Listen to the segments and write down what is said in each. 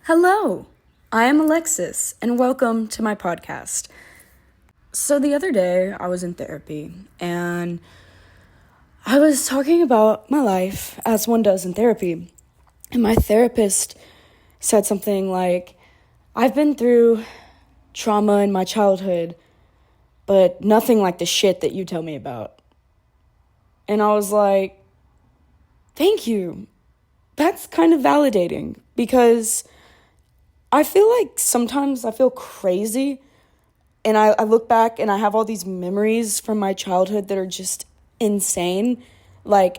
Hello, I am Alexis, and welcome to my podcast. So, the other day, I was in therapy, and I was talking about my life, as one does in therapy, and my therapist said something like, I've been through trauma in my childhood, but nothing like the shit that you tell me about. And I was like, thank you. That's kind of validating, because I feel like sometimes I feel crazy and I look back and I have all these memories from my childhood that are just insane. Like,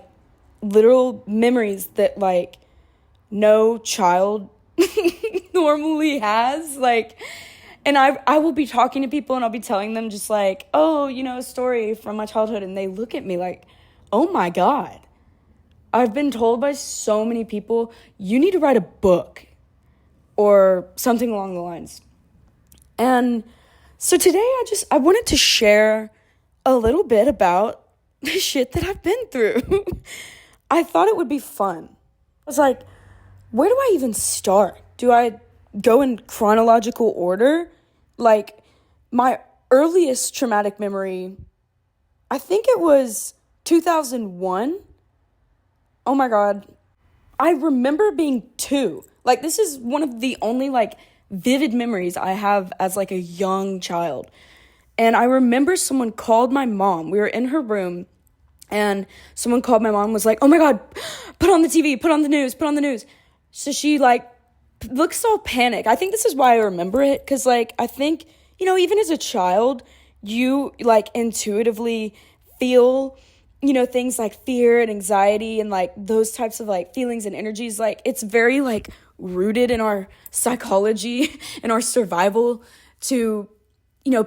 literal memories that, like, no child normally has. Like, and I will be talking to people and I'll be telling them just like, oh, a story from my childhood. And they look at me like, oh my God. I've been told by so many people, you need to write a book or something along the lines. And so today I wanted to share a little bit about the shit that I've been through. I thought it would be fun. I was like, where do I even start? Do I go in chronological order? Like, my earliest traumatic memory, I think it was 2001. Oh my God. I remember being 2. Like, this is one of the only, like, vivid memories I have as, like, a young child. And I remember someone called my mom. We were in her room, and someone called my mom and was like, oh my God, put on the TV, put on the news, put on the news. So she, like, looks all panicked. I think this is why I remember it, because, like, I think, even as a child, you, like, intuitively feel things like fear and anxiety and, like, those types of, like, feelings and energies. Like, it's very, like, rooted in our psychology and our survival to,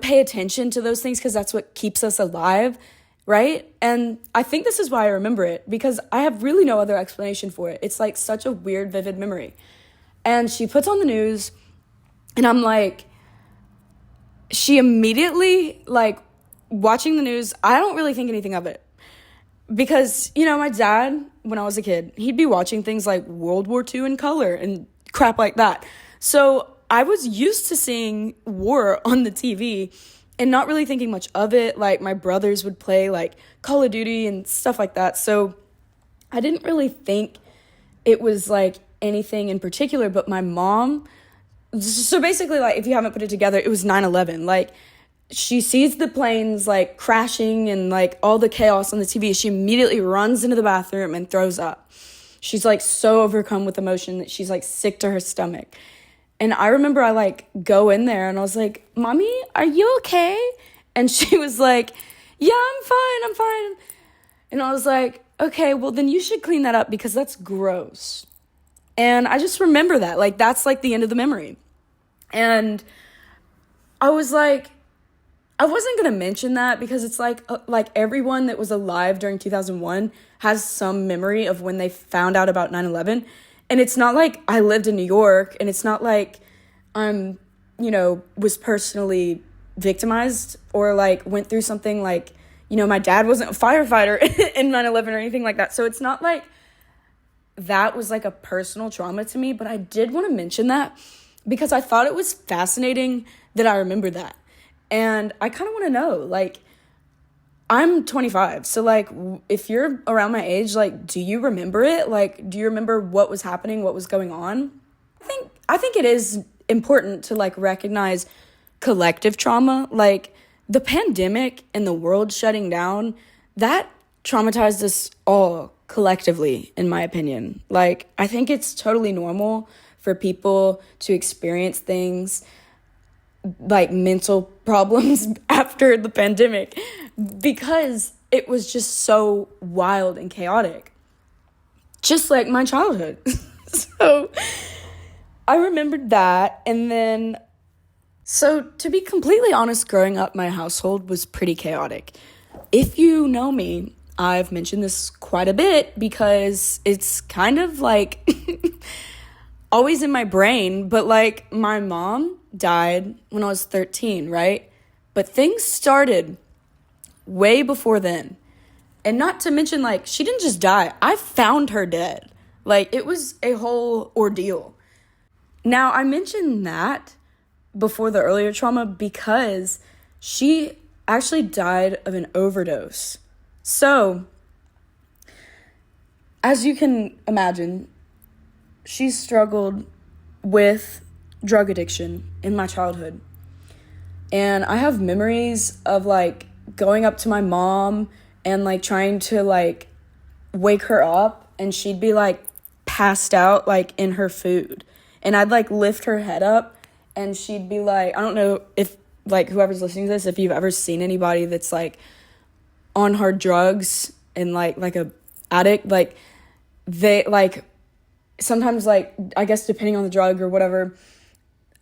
pay attention to those things, because that's what keeps us alive, right? And I think this is why I remember it, because I have really no other explanation for it. It's, like, such a weird, vivid memory. And she puts on the news, and I'm like, she immediately, like, watching the news, I don't really think anything of it. Because, my dad, when I was a kid, he'd be watching things like World War II in color and crap like that. So I was used to seeing war on the TV and not really thinking much of it. Like, my brothers would play, like, Call of Duty and stuff like that. So I didn't really think it was, like, anything in particular. But my mom, so basically, like, if you haven't put it together, it was 9/11. Like, she sees the planes, like, crashing and, like, all the chaos on the TV. She immediately runs into the bathroom and throws up. She's, like, so overcome with emotion that she's, like, sick to her stomach. And I remember I, like, go in there and I was like, Mommy, are you okay? And she was like, yeah, I'm fine. And I was like, okay, well, then you should clean that up, because that's gross. And I just remember that. Like, that's, like, the end of the memory. And I was like, I wasn't going to mention that, because it's like everyone that was alive during 2001 has some memory of when they found out about 9/11. And it's not like I lived in New York, and it's not like was personally victimized or, like, went through something like, my dad wasn't a firefighter in 9/11 or anything like that. So it's not like that was, like, a personal trauma to me. But I did want to mention that because I thought it was fascinating that I remember that. And I kind of want to know, like, I'm 25. So, like, if you're around my age, like, do you remember it? Like, do you remember what was happening, what was going on? I think it is important to, like, recognize collective trauma. Like, the pandemic and the world shutting down, that traumatized us all collectively, in my opinion. Like, I think it's totally normal for people to experience things like mental problems after the pandemic, because it was just so wild and chaotic, just like my childhood. So I remembered that. And then, so to be completely honest, growing up, my household was pretty chaotic. If you know me, I've mentioned this quite a bit because it's kind of like always in my brain. But, like, my mom died when I was 13, right? But things started way before then. And not to mention, like, she didn't just die. I found her dead. Like, it was a whole ordeal. Now, I mentioned that before the earlier trauma because she actually died of an overdose. So, as you can imagine, she struggled with drug addiction in my childhood. And I have memories of like going up to my mom and like trying to like wake her up, and she'd be like passed out like in her food. And I'd like lift her head up and she'd be like, I don't know if like whoever's listening to this, if you've ever seen anybody that's like on hard drugs and like a addict, like they like sometimes like I guess depending on the drug or whatever,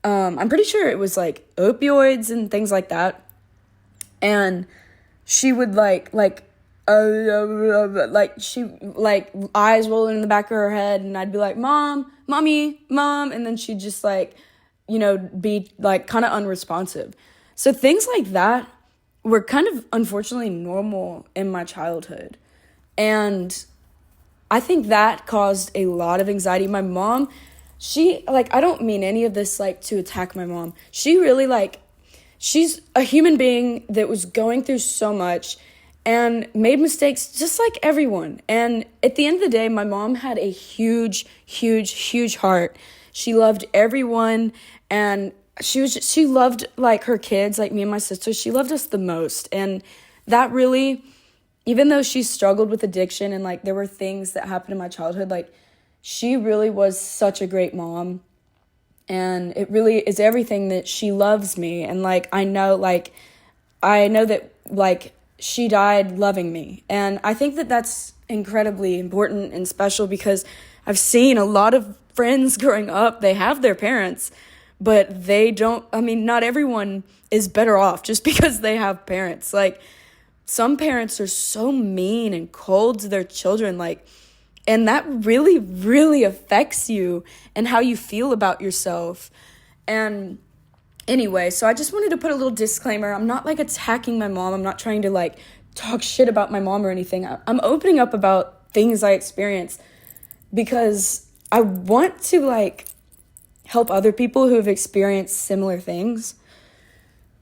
I'm pretty sure it was like opioids and things like that. And she would like she like eyes rolling in the back of her head, and I'd be like, Mom, Mommy, Mom, and then she'd just like, be like kind of unresponsive. So things like that were kind of unfortunately normal in my childhood. And I think that caused a lot of anxiety. My mom, she, like, I don't mean any of this, like, to attack my mom. She really, like, she's a human being that was going through so much and made mistakes just like everyone. And at the end of the day, my mom had a huge, huge, huge heart. She loved everyone, and she loved, like, her kids, like me and my sister. She loved us the most. And that really, even though she struggled with addiction and like there were things that happened in my childhood, like she really was such a great mom. And it really is everything that she loves me. And like I know that like she died loving me. And I think that that's incredibly important and special because I've seen a lot of friends growing up, they have their parents, but they don't, I mean, not everyone is better off just because they have parents. Like, some parents are so mean and cold to their children, like, and that really, really affects you and how you feel about yourself. And anyway, so I just wanted to put a little disclaimer. I'm not like attacking my mom. I'm not trying to like talk shit about my mom or anything. I'm opening up about things I experienced because I want to like help other people who have experienced similar things.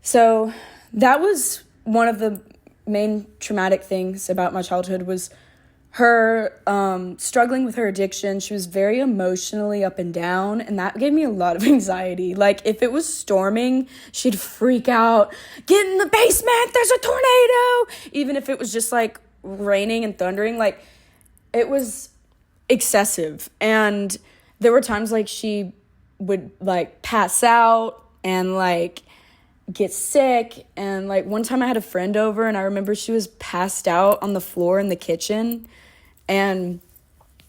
So that was one of the main traumatic things about my childhood was her struggling with her addiction. She was very emotionally up and down, and that gave me a lot of anxiety. Like, if it was storming, she'd freak out, get in the basement, there's a tornado! Even if it was just, like, raining and thundering, like, it was excessive. And there were times, like, she would, like, pass out and, like, get sick. And like one time I had a friend over and I remember she was passed out on the floor in the kitchen. And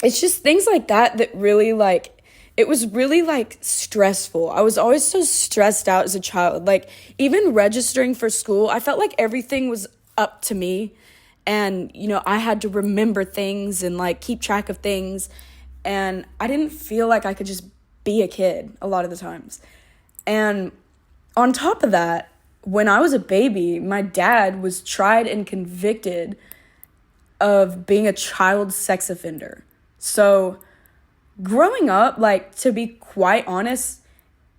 it's just things like that really like, it was really like stressful. I was always so stressed out as a child. Like even registering for school, I felt like everything was up to me. And, I had to remember things and like keep track of things. And I didn't feel like I could just be a kid a lot of the times. And on top of that, when I was a baby, my dad was tried and convicted of being a child sex offender. So growing up, like, to be quite honest,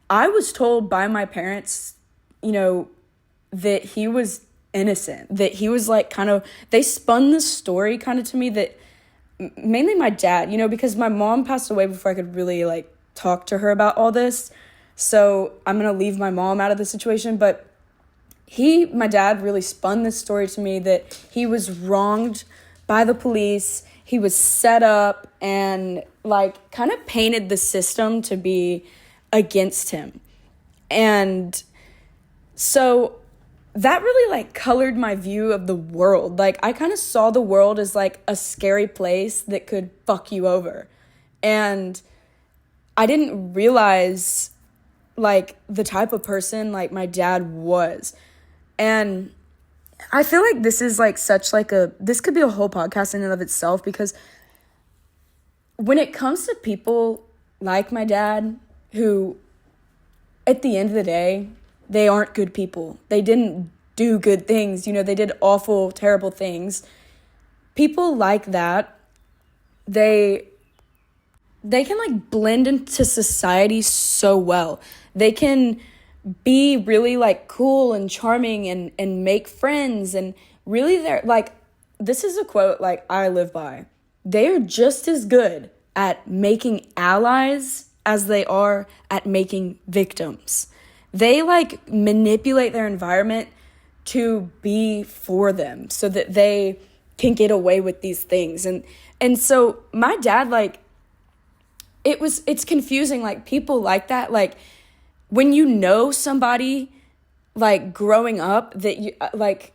I was told by my parents, that he was innocent, that he was like they spun this story kind of to me that mainly my dad, because my mom passed away before I could really like talk to her about all this. So I'm going to leave my mom out of the situation, but my dad really spun this story to me that he was wronged by the police. He was set up and like kind of painted the system to be against him. And so that really like colored my view of the world. Like I kind of saw the world as like a scary place that could fuck you over. And I didn't realize like the type of person like my dad was. And I feel like this is like this could be a whole podcast in and of itself, because when it comes to people like my dad, who at the end of the day, they aren't good people. They didn't do good things. They did awful, terrible things. People like that, they they can like blend into society so well. They can be really like cool and charming and make friends, and really they're like, this is a quote like I live by. They are just as good at making allies as they are at making victims. They like manipulate their environment to be for them so that they can get away with these things. And so my dad, like, it's confusing, like people like that, like when you know somebody like growing up that you like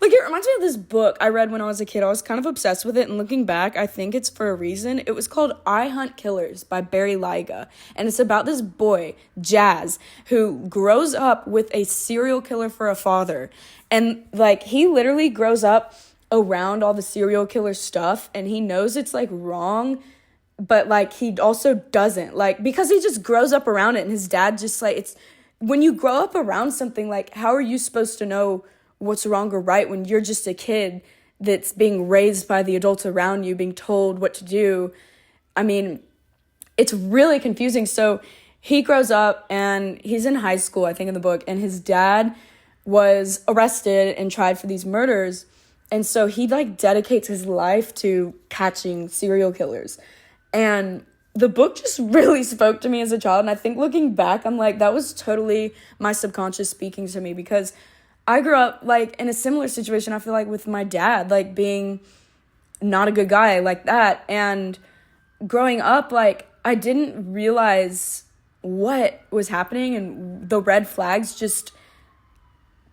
like it reminds me of this book I read when I was a kid. I was kind of obsessed with it, and looking back, I think it's for a reason. It was called I Hunt Killers by Barry Lyga, and it's about this boy, Jazz, who grows up with a serial killer for a father. And like he literally grows up around all the serial killer stuff, and he knows it's like wrong, but like he also doesn't, like, because he just grows up around it, and his dad just like, it's when you grow up around something, like how are you supposed to know what's wrong or right when you're just a kid that's being raised by the adults around you, being told what to do? I mean, it's really confusing. So he grows up and he's in high school, I think, in the book, and his dad was arrested and tried for these murders. And so he like dedicates his life to catching serial killers. And the book just really spoke to me as a child. And I think looking back, I'm like, that was totally my subconscious speaking to me, because I grew up like in a similar situation, I feel like, with my dad, like being not a good guy like that. And growing up, like I didn't realize what was happening, and the red flags just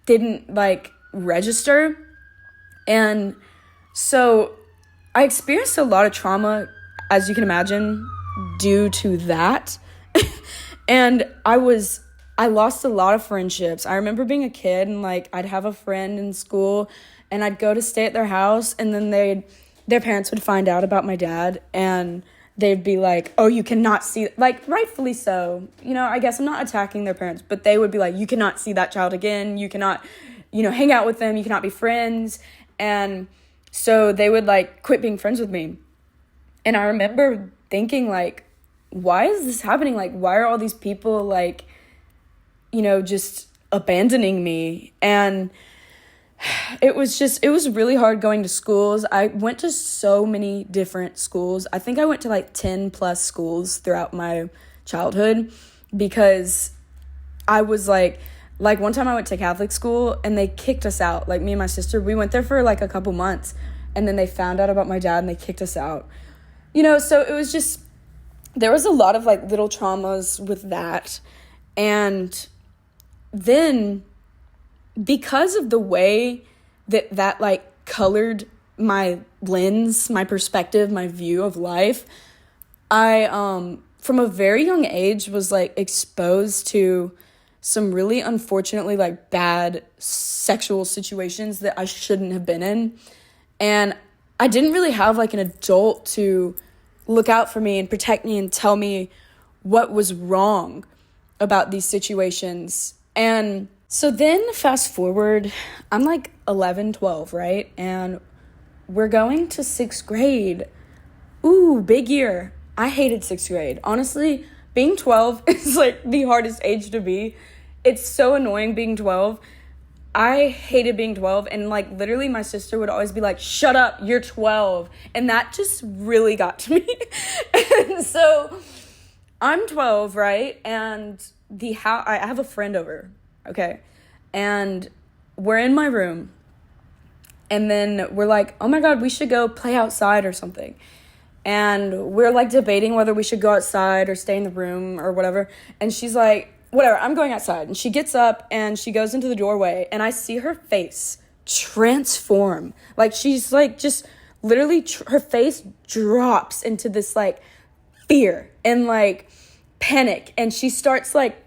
didn't like register. And so I experienced a lot of trauma, as you can imagine, due to that. And I lost a lot of friendships. I remember being a kid and like I'd have a friend in school and I'd go to stay at their house, and then their parents would find out about my dad, and they'd be like, oh, you cannot see, like rightfully so. You know, I guess I'm not attacking their parents, but they would be like, you cannot see that child again. You cannot, hang out with them. You cannot be friends. And so they would like quit being friends with me. And I remember thinking like, why is this happening? Like, why are all these people like, just abandoning me? And it was really hard going to schools. I went to so many different schools. I think I went to like 10 plus schools throughout my childhood, because I was like one time I went to Catholic school and they kicked us out. Like me and my sister, we went there for like a couple months, and then they found out about my dad and they kicked us out. So it was just, there was a lot of like little traumas with that. And then because of the way that like colored my lens, my perspective, my view of life, I from a very young age was like exposed to some really unfortunately like bad sexual situations that I shouldn't have been in. And I didn't really have like an adult to look out for me and protect me and tell me what was wrong about these situations. And so then fast forward, I'm like 11, 12, right? And we're going to 6th grade. Ooh, big year. I hated 6th grade. Honestly, being 12 is like the hardest age to be. It's so annoying being 12. I hated being 12, and like literally my sister would always be like, shut up, you're 12. And that just really got to me. And so I'm 12, right? And I have a friend over, okay? And we're in my room, and then we're like, oh my God, we should go play outside or something. And we're like debating whether we should go outside or stay in the room or whatever. And she's like, whatever, I'm going outside. And she gets up and she goes into the doorway, and I see her face transform. Like she's like just literally her face drops into this like fear and like panic. And she starts like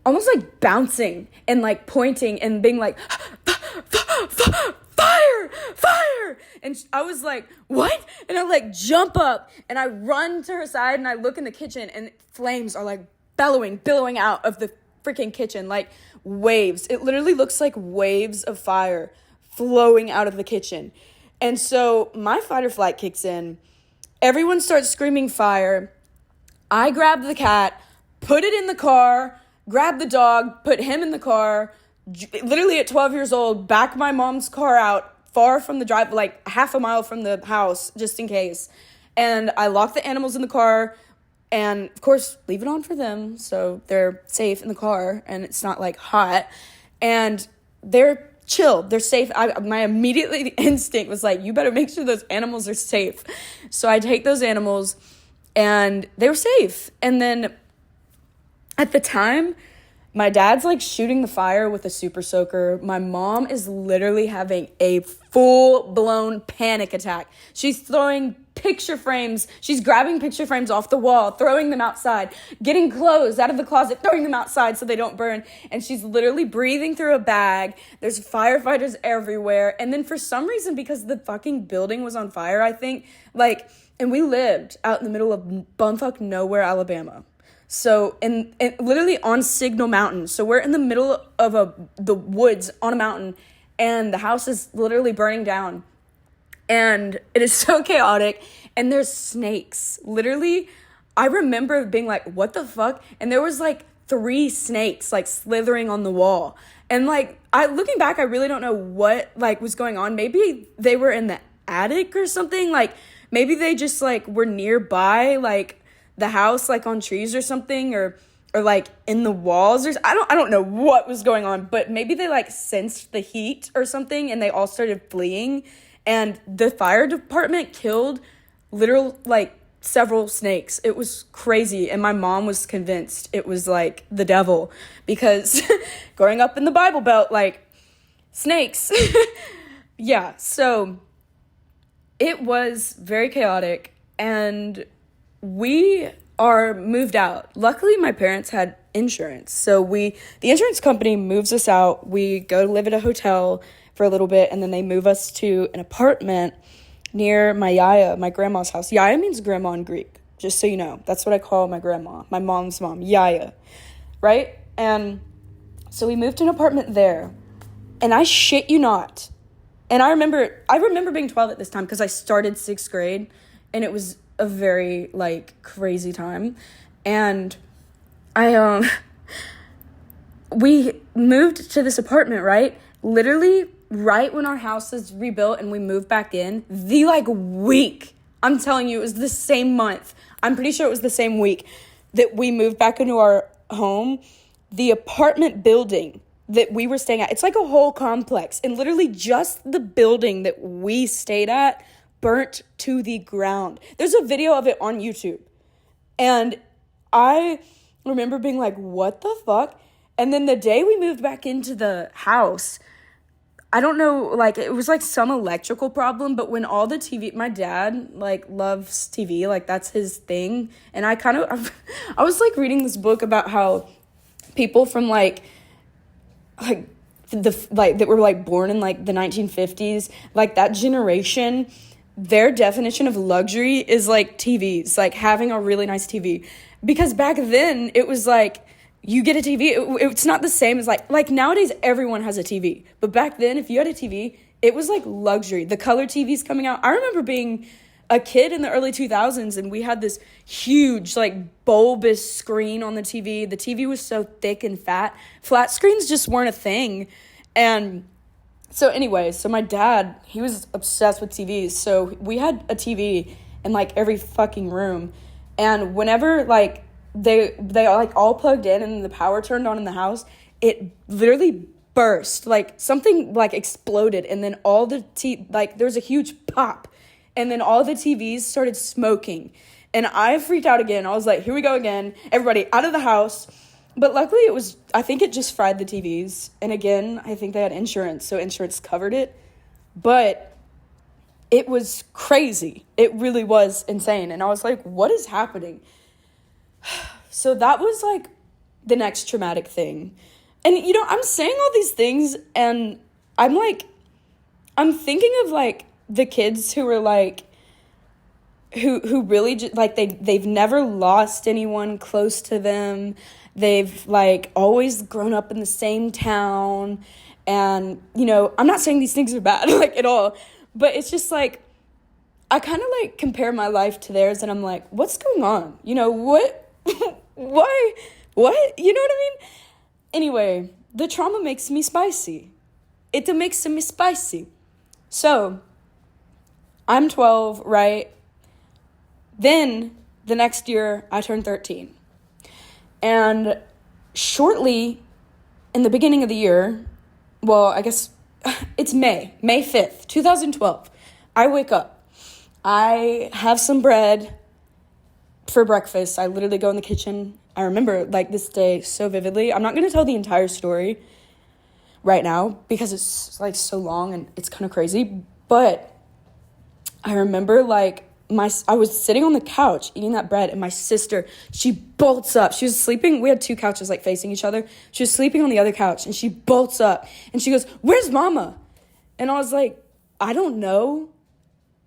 almost like bouncing and like pointing and being like, fire, fire. And I was like, what? And I like jump up and I run to her side and I look in the kitchen, and flames are like billowing out of the freaking kitchen, like waves. It literally looks like waves of fire flowing out of the kitchen. And so my fight or flight kicks in. Everyone starts screaming fire. I grabbed the cat, put it in the car, grabbed the dog, put him in the car, literally at 12 years old, back my mom's car out far from the drive, like half a mile from the house, just in case. And I locked the animals in the car and, of course, leave it on for them so they're safe in the car and it's not, like, hot. And they're chill. They're safe. My immediately instinct was like, you better make sure those animals are safe. So I take those animals and they were safe. And then at the time, my dad's like shooting the fire with a super soaker. My mom is literally having a full-blown panic attack. She's throwing picture frames. She's grabbing picture frames off the wall, throwing them outside, getting clothes out of the closet, throwing them outside so they don't burn. And she's literally breathing through a bag. There's firefighters everywhere. And then for some reason, because the fucking building was on fire, I think, like, and we lived out in the middle of bumfuck nowhere, Alabama. So, and literally on Signal Mountain. So we're in the middle of the woods on a mountain, and the house is literally burning down. And it is so chaotic, and there's snakes. Literally, I remember being like, what the fuck? And there was like 3 snakes like slithering on the wall. And like, looking back, I really don't know what like was going on. Maybe they were in the attic or something. Like, maybe they just like were nearby, like the house, like on trees or something, or like in the walls, or I don't know what was going on, but maybe they like sensed the heat or something and they all started fleeing, and the fire department killed literal like several snakes. It was crazy, and my mom was convinced it was like the devil, because growing up in the Bible Belt, like snakes. Yeah, so it was very chaotic, and we are moved out. Luckily, my parents had insurance. So the insurance company moves us out. We go live at a hotel for a little bit, and then they move us to an apartment near my yaya, my grandma's house. Yaya means grandma in Greek, just so you know. That's what I call my grandma, my mom's mom, yaya, right? And so we moved to an apartment there, and I shit you not. And I remember being 12 at this time because I started 6th grade, and it was a very like crazy time. And we moved to this apartment, right? Literally right when our house is rebuilt and we moved back in, the like week, I'm telling you, it was the same month. I'm pretty sure it was the same week that we moved back into our home. The apartment building that we were staying at, it's like a whole complex, and literally just the building that we stayed at burnt to the ground. There's a video of it on YouTube. And I remember being like, what the fuck? And then the day we moved back into the house, I don't know, like, it was like some electrical problem, but when all the TV, my dad, like, loves TV, like, that's his thing. And I was, like, reading this book about how people from, that were, like, born in, like, the 1950s, like, that generation, their definition of luxury is like TVs, like having a really nice TV. Because back then it was like, you get a TV, it's not the same as like nowadays everyone has a TV. But back then, if you had a TV, it was like luxury. The color TVs coming out. I remember being a kid in the early 2000s, and we had this huge like bulbous screen on the TV. The TV was so thick and fat. Flat screens just weren't a thing. And so anyway, so my dad, he was obsessed with TVs. So we had a TV in like every fucking room. And whenever like they like all plugged in and the power turned on in the house, it literally burst. Like something like exploded, and then all the there was a huge pop, and then all the TVs started smoking. And I freaked out again. I was like, here we go again. Everybody out of the house. But luckily I think it just fried the TVs. And again, I think they had insurance, so insurance covered it. But it was crazy. It really was insane. And I was like, what is happening? So that was like the next traumatic thing. And, you know, I'm saying all these things, and I'm thinking of like the kids who were like, who really just, like they've never lost anyone close to them. They've like always grown up in the same town. And, you know, I'm not saying these things are bad like at all, but it's just like, I kind of like compare my life to theirs, and I'm like, what's going on? What? Why? What? You know what I mean? Anyway, the trauma makes me spicy. It makes me spicy. So, I'm 12, right? Then, the next year, I turned 13. And shortly, in the beginning of the year, well, I guess it's May 5th, 2012. I wake up. I have some bread for breakfast. I literally go in the kitchen. I remember like this day so vividly. I'm not going to tell the entire story right now because it's like so long and it's kind of crazy. But I remember like I was sitting on the couch eating that bread, and my sister, she bolts up. She was sleeping. We had two couches like facing each other. She was sleeping on the other couch, and she bolts up and she goes, "Where's mama?" And I was like, "I don't know,"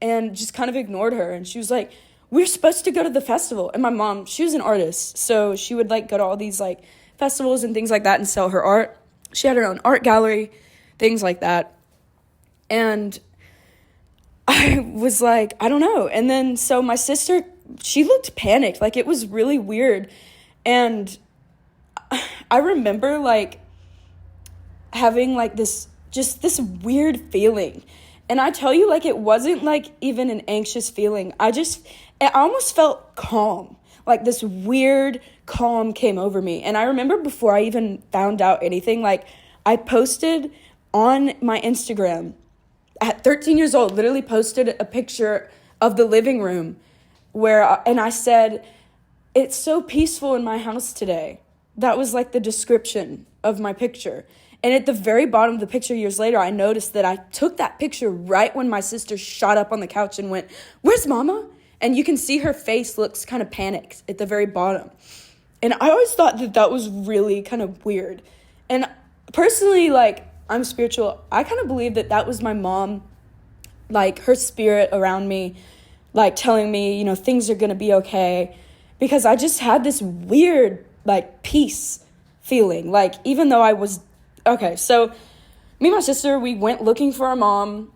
and just kind of ignored her. And she was like, "We're supposed to go to the festival." And my mom, she was an artist, so she would like go to all these like festivals and things like that and sell her art. She had her own art gallery, things like that. And I was like, I don't know. And then so my sister, she looked panicked. Like it was really weird. And I remember like having like this weird feeling. And I tell you, like, it wasn't like even an anxious feeling. I almost felt calm. Like this weird calm came over me. And I remember before I even found out anything, like I posted on my Instagram at 13 years old, literally posted a picture of the living room and I said, "It's so peaceful in my house today." That was like the description of my picture. And at the very bottom of the picture years later, I noticed that I took that picture right when my sister shot up on the couch and went, "Where's mama?" And you can see her face looks kind of panicked at the very bottom. And I always thought that was really kind of weird. And personally, like, I'm spiritual. I kind of believe that was my mom, like, her spirit around me, like, telling me, things are going to be okay. Because I just had this weird, like, peace feeling. Like, even though I was... Okay, so me and my sister, we went looking for our mom.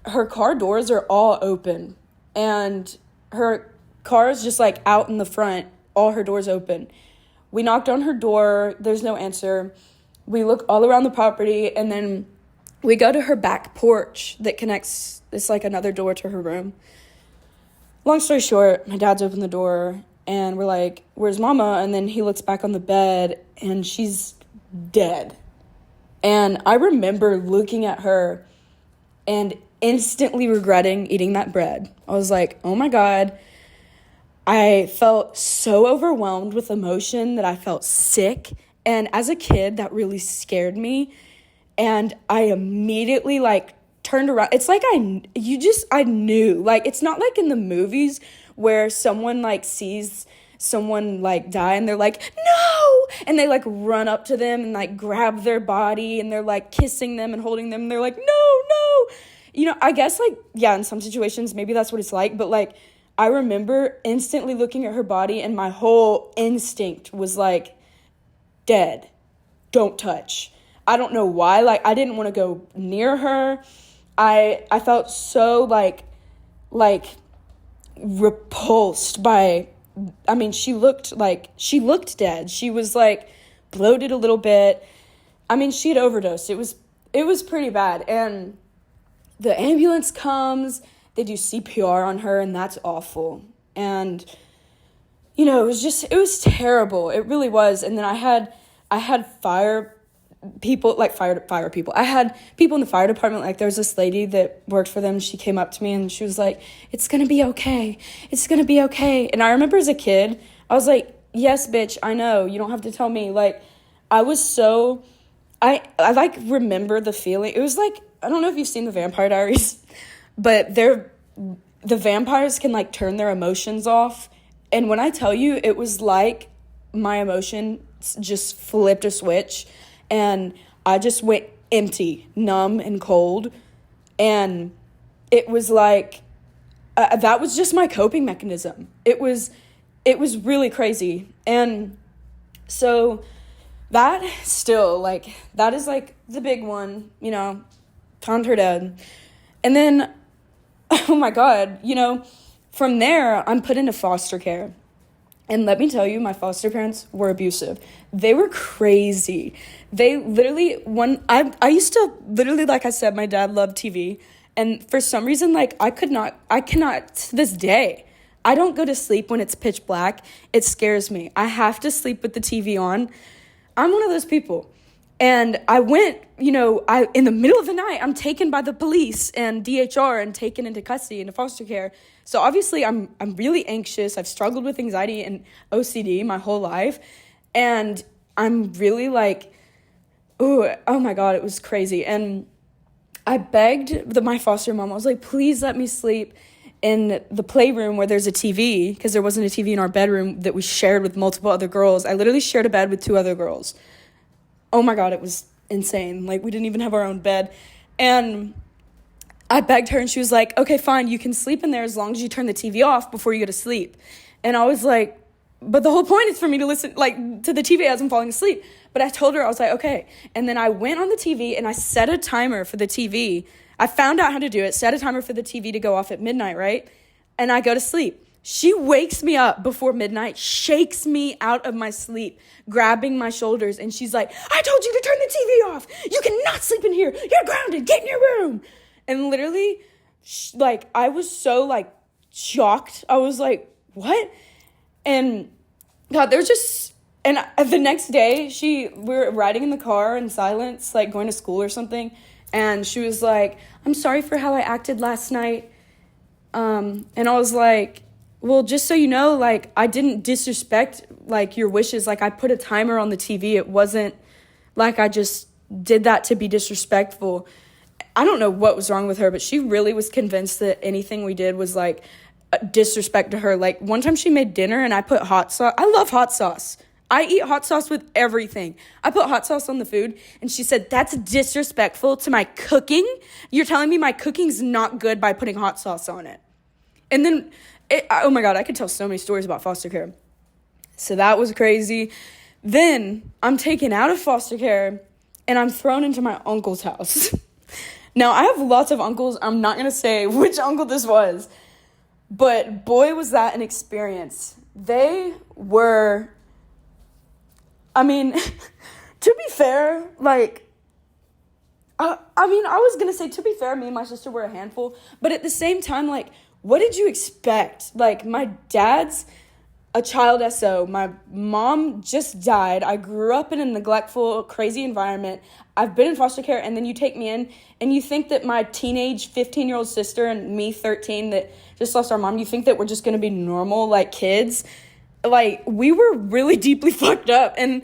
Her car doors are all open. And her car is just, like, out in the front. All her doors open. We knocked on her door. There's no answer. We look all around the property, and then we go to her back porch that connects, it's like another door to her room. Long story short, my dad's opened the door, and we're like, "Where's mama?" And then he looks back on the bed, and she's dead. And I remember looking at her and instantly regretting eating that bread. I was like, oh my God. I felt so overwhelmed with emotion that I felt sick. And as a kid, that really scared me. And I immediately like turned around. It's like I knew. Like, it's not like in the movies where someone like sees someone like die and they're like, "No!" And they like run up to them and like grab their body and they're like kissing them and holding them and they're like, "No!" I guess like, yeah, in some situations, maybe that's what it's like. But like, I remember instantly looking at her body and my whole instinct was like, dead, don't touch. I don't know why. Like, I didn't want to go near her. I felt so like repulsed by, I mean, she looked dead. She was like bloated a little bit. I mean, she had overdosed. It was pretty bad. And the ambulance comes, they do CPR on her, and that's awful. And, it was terrible. It really was. And then I had fire people. I had people in the fire department. Like, there was this lady that worked for them. She came up to me and she was like, "It's going to be okay. It's going to be okay." And I remember as a kid, I was like, "Yes, bitch, I know. You don't have to tell me." Like, I was so, I like remember the feeling. It was like, I don't know if you've seen the Vampire Diaries, but the vampires can like turn their emotions off. And when I tell you, it was like my emotion just flipped a switch and I just went empty, numb and cold. And it was like, that was just my coping mechanism. It was really crazy. And so that still, like, that is like the big one, found her dead. And then oh my God, from there, I'm put into foster care. And let me tell you, my foster parents were abusive. They were crazy. They literally, I used to, literally, like I said, my dad loved TV. And for some reason, like, I cannot, to this day, I don't go to sleep when it's pitch black. It scares me. I have to sleep with the TV on. I'm one of those people. And I went, in the middle of the night, I'm taken by the police and DHR and taken into custody, into foster care. So obviously I'm really anxious. I've struggled with anxiety and OCD my whole life. And I'm really like, oh my God, it was crazy. And I begged my foster mom. I was like, please let me sleep in the playroom where there's a TV, because there wasn't a TV in our bedroom that we shared with multiple other girls. I literally shared a bed with 2 other girls. Oh my God, it was insane. Like, we didn't even have our own bed. And I begged her, and she was like, okay, fine, you can sleep in there as long as you turn the TV off before you go to sleep. And I was like, but the whole point is for me to listen, like, to the TV as I'm falling asleep. But I told her, I was like, okay. And then I went on the TV, and I set a timer for the TV. I found out how to do it, set a timer for the TV to go off at midnight, right? And I go to sleep. She wakes me up before midnight, shakes me out of my sleep, grabbing my shoulders, and she's like, I told you to turn the TV off. You cannot sleep in here. You're grounded. Get in your room. And literally, I was so, shocked. I was like, what? And, God, there was just, and the next day, we were riding in the car in silence, going to school or something, and she was like, I'm sorry for how I acted last night. And I was like, well, just so you know, I didn't disrespect, your wishes. I put a timer on the TV. It wasn't like I just did that to be disrespectful. I don't know what was wrong with her, but she really was convinced that anything we did was, a disrespect to her. One time she made dinner, and I put hot sauce. I love hot sauce. I eat hot sauce with everything. I put hot sauce on the food, and she said, that's disrespectful to my cooking? You're telling me my cooking's not good by putting hot sauce on it? And then, oh my God, I could tell so many stories about foster care. So that was crazy. Then I'm taken out of foster care, and I'm thrown into my uncle's house. Now, I have lots of uncles. I'm not going to say which uncle this was, but boy, was that an experience. They were, to be fair, I was going to say, to be fair, me and my sister were a handful, but at the same time, what did you expect? My dad's a child SO. My mom just died. I grew up in a neglectful, crazy environment. I've been in foster care, and then you take me in, and you think that my teenage 15-year-old sister and me, 13, that just lost our mom, you think that we're just going to be normal, kids? We were really deeply fucked up, and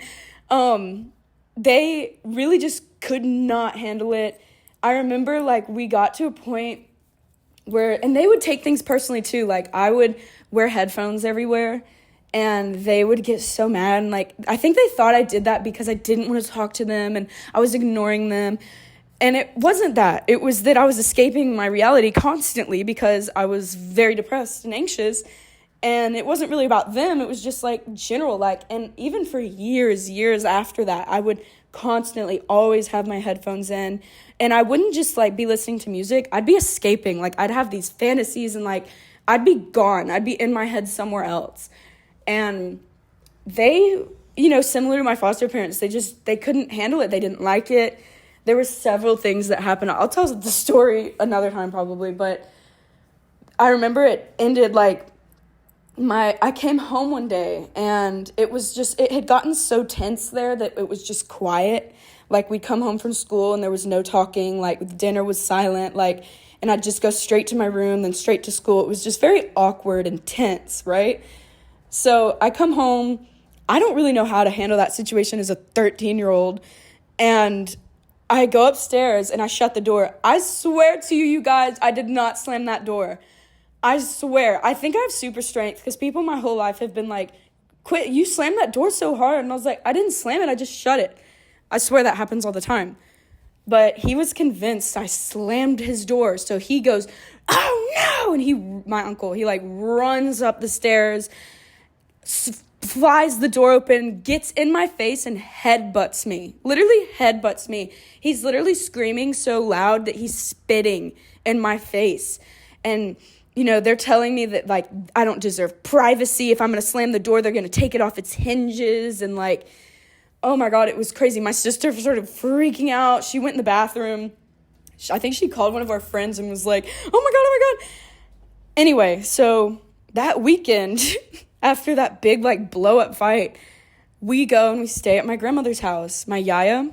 they really just could not handle it. I remember, we got to a point where, and they would take things personally too. I would wear headphones everywhere, and they would get so mad. And I think they thought I did that because I didn't want to talk to them and I was ignoring them. And it wasn't that. It was that I was escaping my reality constantly because I was very depressed and anxious. And it wasn't really about them. It was just general, and even for years after that, I would constantly always have my headphones in, and I wouldn't just be listening to music. I'd be escaping. I'd have these fantasies, and I'd be gone. I'd be in my head somewhere else. And they, similar to my foster parents, they couldn't handle it. They didn't like it. There were several things that happened. I'll tell the story another time probably, but I remember it ended I came home one day, and it had gotten so tense there that it was just quiet. We'd come home from school, and there was no talking. Dinner was silent. And I'd just go straight to my room, then straight to school. It was just very awkward and tense, right? So I come home. I don't really know how to handle that situation as a 13-year-old. And I go upstairs, and I shut the door. I swear to you guys, I did not slam that door. I swear, I think I have super strength because people my whole life have been quit, you slammed that door so hard. And I was like, I didn't slam it, I just shut it. I swear that happens all the time. But he was convinced I slammed his door. So he goes, oh no! And my uncle, he runs up the stairs, flies the door open, gets in my face and headbutts me. Literally headbutts me. He's literally screaming so loud that he's spitting in my face. And, they're telling me that, like, I don't deserve privacy. If I'm going to slam the door, they're going to take it off its hinges. And, like, oh, my God, it was crazy. My sister started freaking out. She went in the bathroom. I think she called one of our friends and was like, oh, my God. Anyway, so that weekend, after that big, like, blow-up fight, we go and we stay at my grandmother's house, my yaya.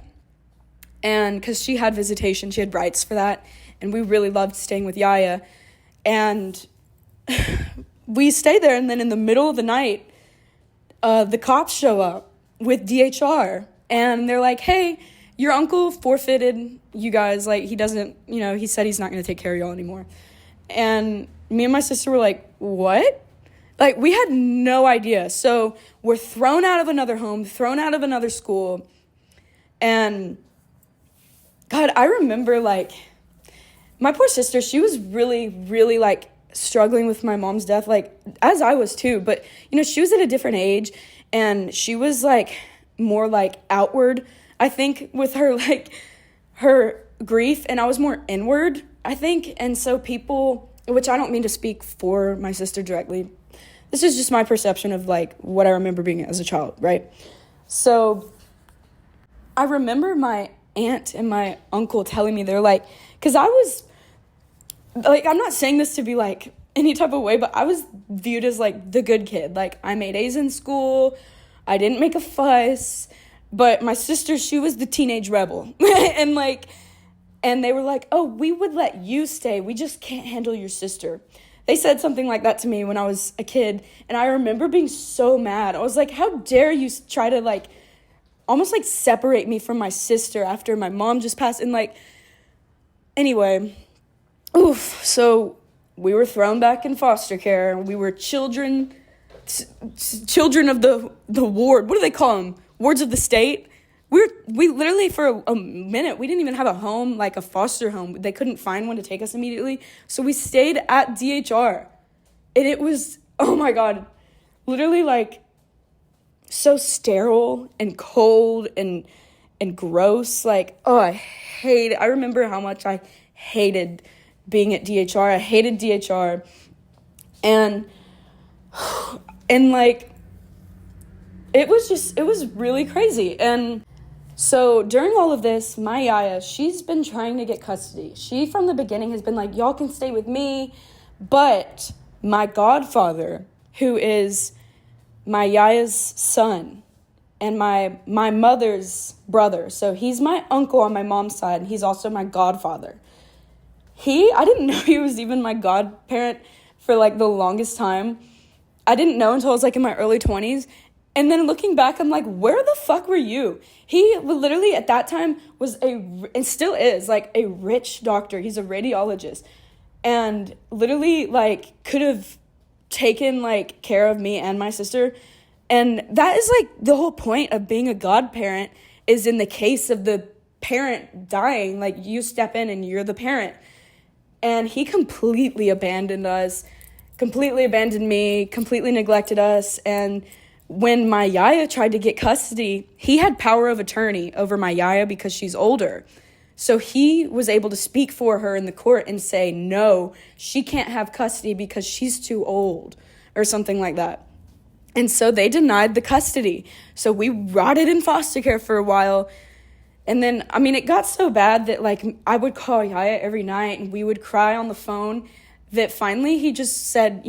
And because she had visitation, she had rights for that. And we really loved staying with yaya. And we stay there, and then in the middle of the night, the cops show up with DHR, and they're like, hey, your uncle forfeited you guys, like, he doesn't, he said he's not going to take care of y'all anymore. And me and my sister were like, what? Like, we had no idea. So we're thrown out of another home, thrown out of another school, and God, I remember, like, my poor sister, she was really, really, like, struggling with my mom's death, like, as I was too. But, she was at a different age, and she was, like, more, like, outward, I think, with her, like, her grief, and I was more inward, I think. And so people, which I don't mean to speak for my sister directly, this is just my perception of, like, what I remember being as a child, right? So I remember my aunt and my uncle telling me, they're like, because I was, like, I'm not saying this to be, like, any type of way, but I was viewed as, like, the good kid. Like, I made A's in school. I didn't make a fuss. But my sister, she was the teenage rebel. And, like, and they were like, oh, we would let you stay. We just can't handle your sister. They said something like that to me when I was a kid. And I remember being so mad. I was like, how dare you try to, like, almost, like, separate me from my sister after my mom just passed. And, like, anyway, so we were thrown back in foster care. We were children of the ward. What do they call them? Wards of the state. We literally, for a minute, we didn't even have a home, like a foster home. They couldn't find one to take us immediately. So we stayed at DHR. And it was, oh my God, literally, like, so sterile and cold and gross. Like, oh, I remember how much I hated being at DHR. I hated DHR. And like, it was really crazy. And so during all of this, my yaya, she's been trying to get custody. She, from the beginning, has been like, y'all can stay with me. But my godfather, who is my yaya's son and my mother's brother, so he's my uncle on my mom's side, and he's also my godfather. I didn't know he was even my godparent for, like, the longest time. I didn't know until I was, like, in my early 20s. And then looking back, I'm like, where the fuck were you? He literally at that time was and still is, like, a rich doctor. He's a radiologist. And literally, like, could have taken, like, care of me and my sister. And that is, like, the whole point of being a godparent, is in the case of the parent dying, like, you step in and you're the parent. And he completely abandoned us, completely abandoned me, completely neglected us. And when my yaya tried to get custody, he had power of attorney over my yaya because she's older. So he was able to speak for her in the court and say, no, she can't have custody because she's too old, or something like that. And so they denied the custody. So we rotted in foster care for a while. And then, I mean, it got so bad that, like, I would call Yaya every night and we would cry on the phone, that finally he just said,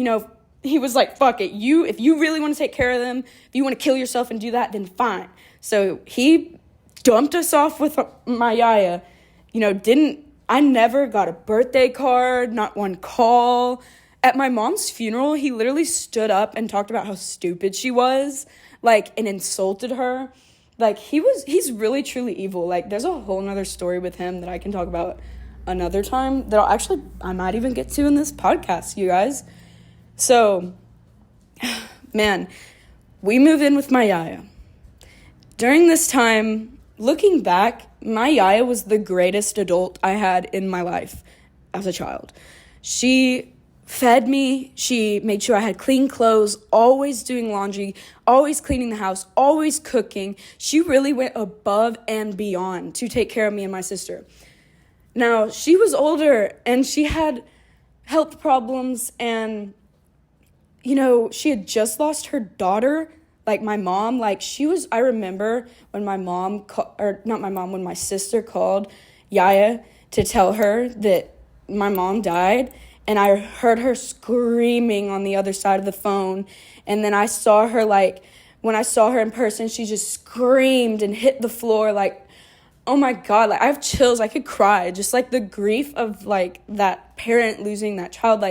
he was like, fuck it. If you really want to take care of them, if you want to kill yourself and do that, then fine. So he dumped us off with my Yaya. I never got a birthday card, not one call. At my mom's funeral, he literally stood up and talked about how stupid she was, like, and insulted her. Like, he's really, truly evil. Like, there's a whole nother story with him that I can talk about another time that I might even get to in this podcast, you guys. So, man, we move in with my yaya. During this time, looking back, my yaya was the greatest adult I had in my life as a child. She fed me, she made sure I had clean clothes, always doing laundry, always cleaning the house, always cooking. She really went above and beyond to take care of me and my sister. Now, she was older, and she had health problems, and she had just lost her daughter. Like, my mom, I remember when when my sister called Yaya to tell her that my mom died, and I heard her screaming on the other side of the phone, and then I saw her, when I saw her in person, she just screamed and hit the floor, oh my God, I have chills, I could cry, just, the grief of, that parent losing that child,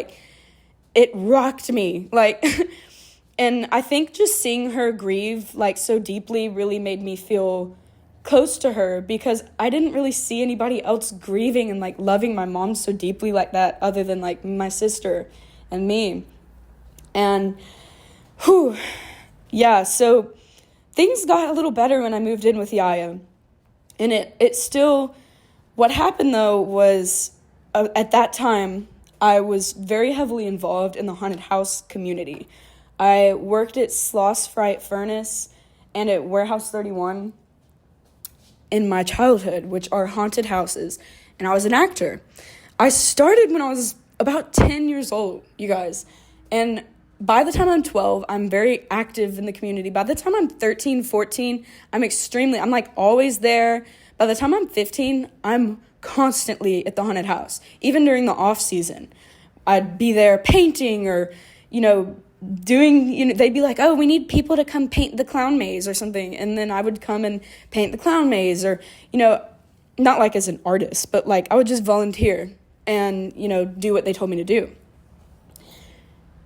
it rocked me, and I think just seeing her grieve, so deeply really made me feel close to her, because I didn't really see anybody else grieving and, loving my mom so deeply like that, other than, my sister and me. And, yeah, so things got a little better when I moved in with Yaya. And it still, what happened, though, was, at that time, I was very heavily involved in the haunted house community. I worked at Sloss Fright Furnace and at Warehouse 31 in my childhood, which are haunted houses, and I was an actor. I started when I was about 10 years old, you guys, and by the time I'm 12, I'm very active in the community. By the time I'm 13, 14, I'm always there. By the time I'm 15, I'm constantly at the haunted house, even during the off season. I'd be there painting or, they'd be like, oh, we need people to come paint the clown maze or something. And then I would come and paint the clown maze, or, not as an artist, but I would just volunteer and, do what they told me to do.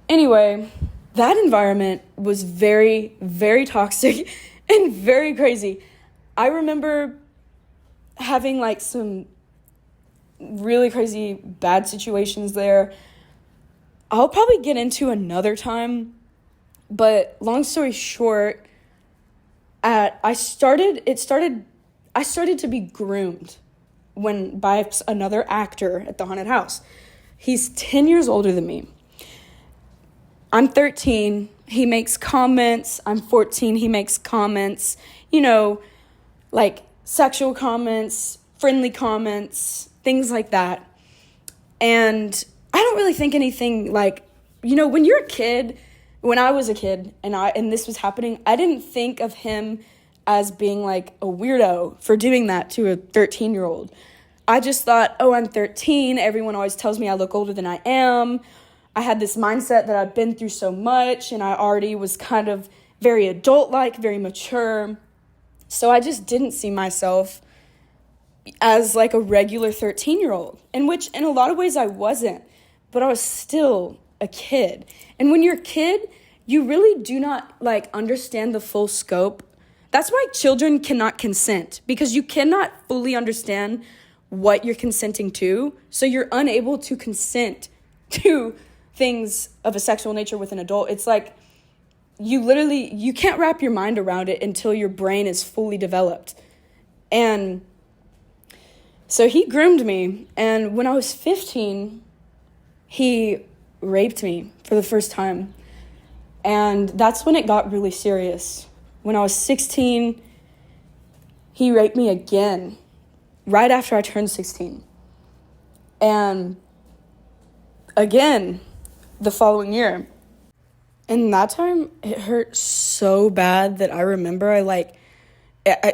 Anyway, that environment was very, very toxic and very crazy. I remember having some really crazy bad situations there. I'll probably get into another time, but long story short, I started to be groomed by another actor at the haunted house. He's 10 years older than me. I'm 13, he makes comments. I'm 14, he makes comments, sexual comments, friendly comments, things like that. And I don't really think anything when you're a kid, when I was a kid and this was happening, I didn't think of him as being a weirdo for doing that to a 13-year-old. I just thought, oh, I'm 13. Everyone always tells me I look older than I am. I had this mindset that I've been through so much, and I already was kind of very adult-like, very mature. So I just didn't see myself as a regular 13-year-old, in which in a lot of ways I wasn't, but I was still a kid. And when you're a kid, you really do not understand the full scope. That's why children cannot consent, because you cannot fully understand what you're consenting to, so you're unable to consent to things of a sexual nature with an adult. It's you can't wrap your mind around it until your brain is fully developed. And so he groomed me, and when I was 15, he raped me for the first time. And that's when it got really serious. When I was 16, he raped me again, right after I turned 16. And again, the following year. And that time, it hurt so bad that I remember I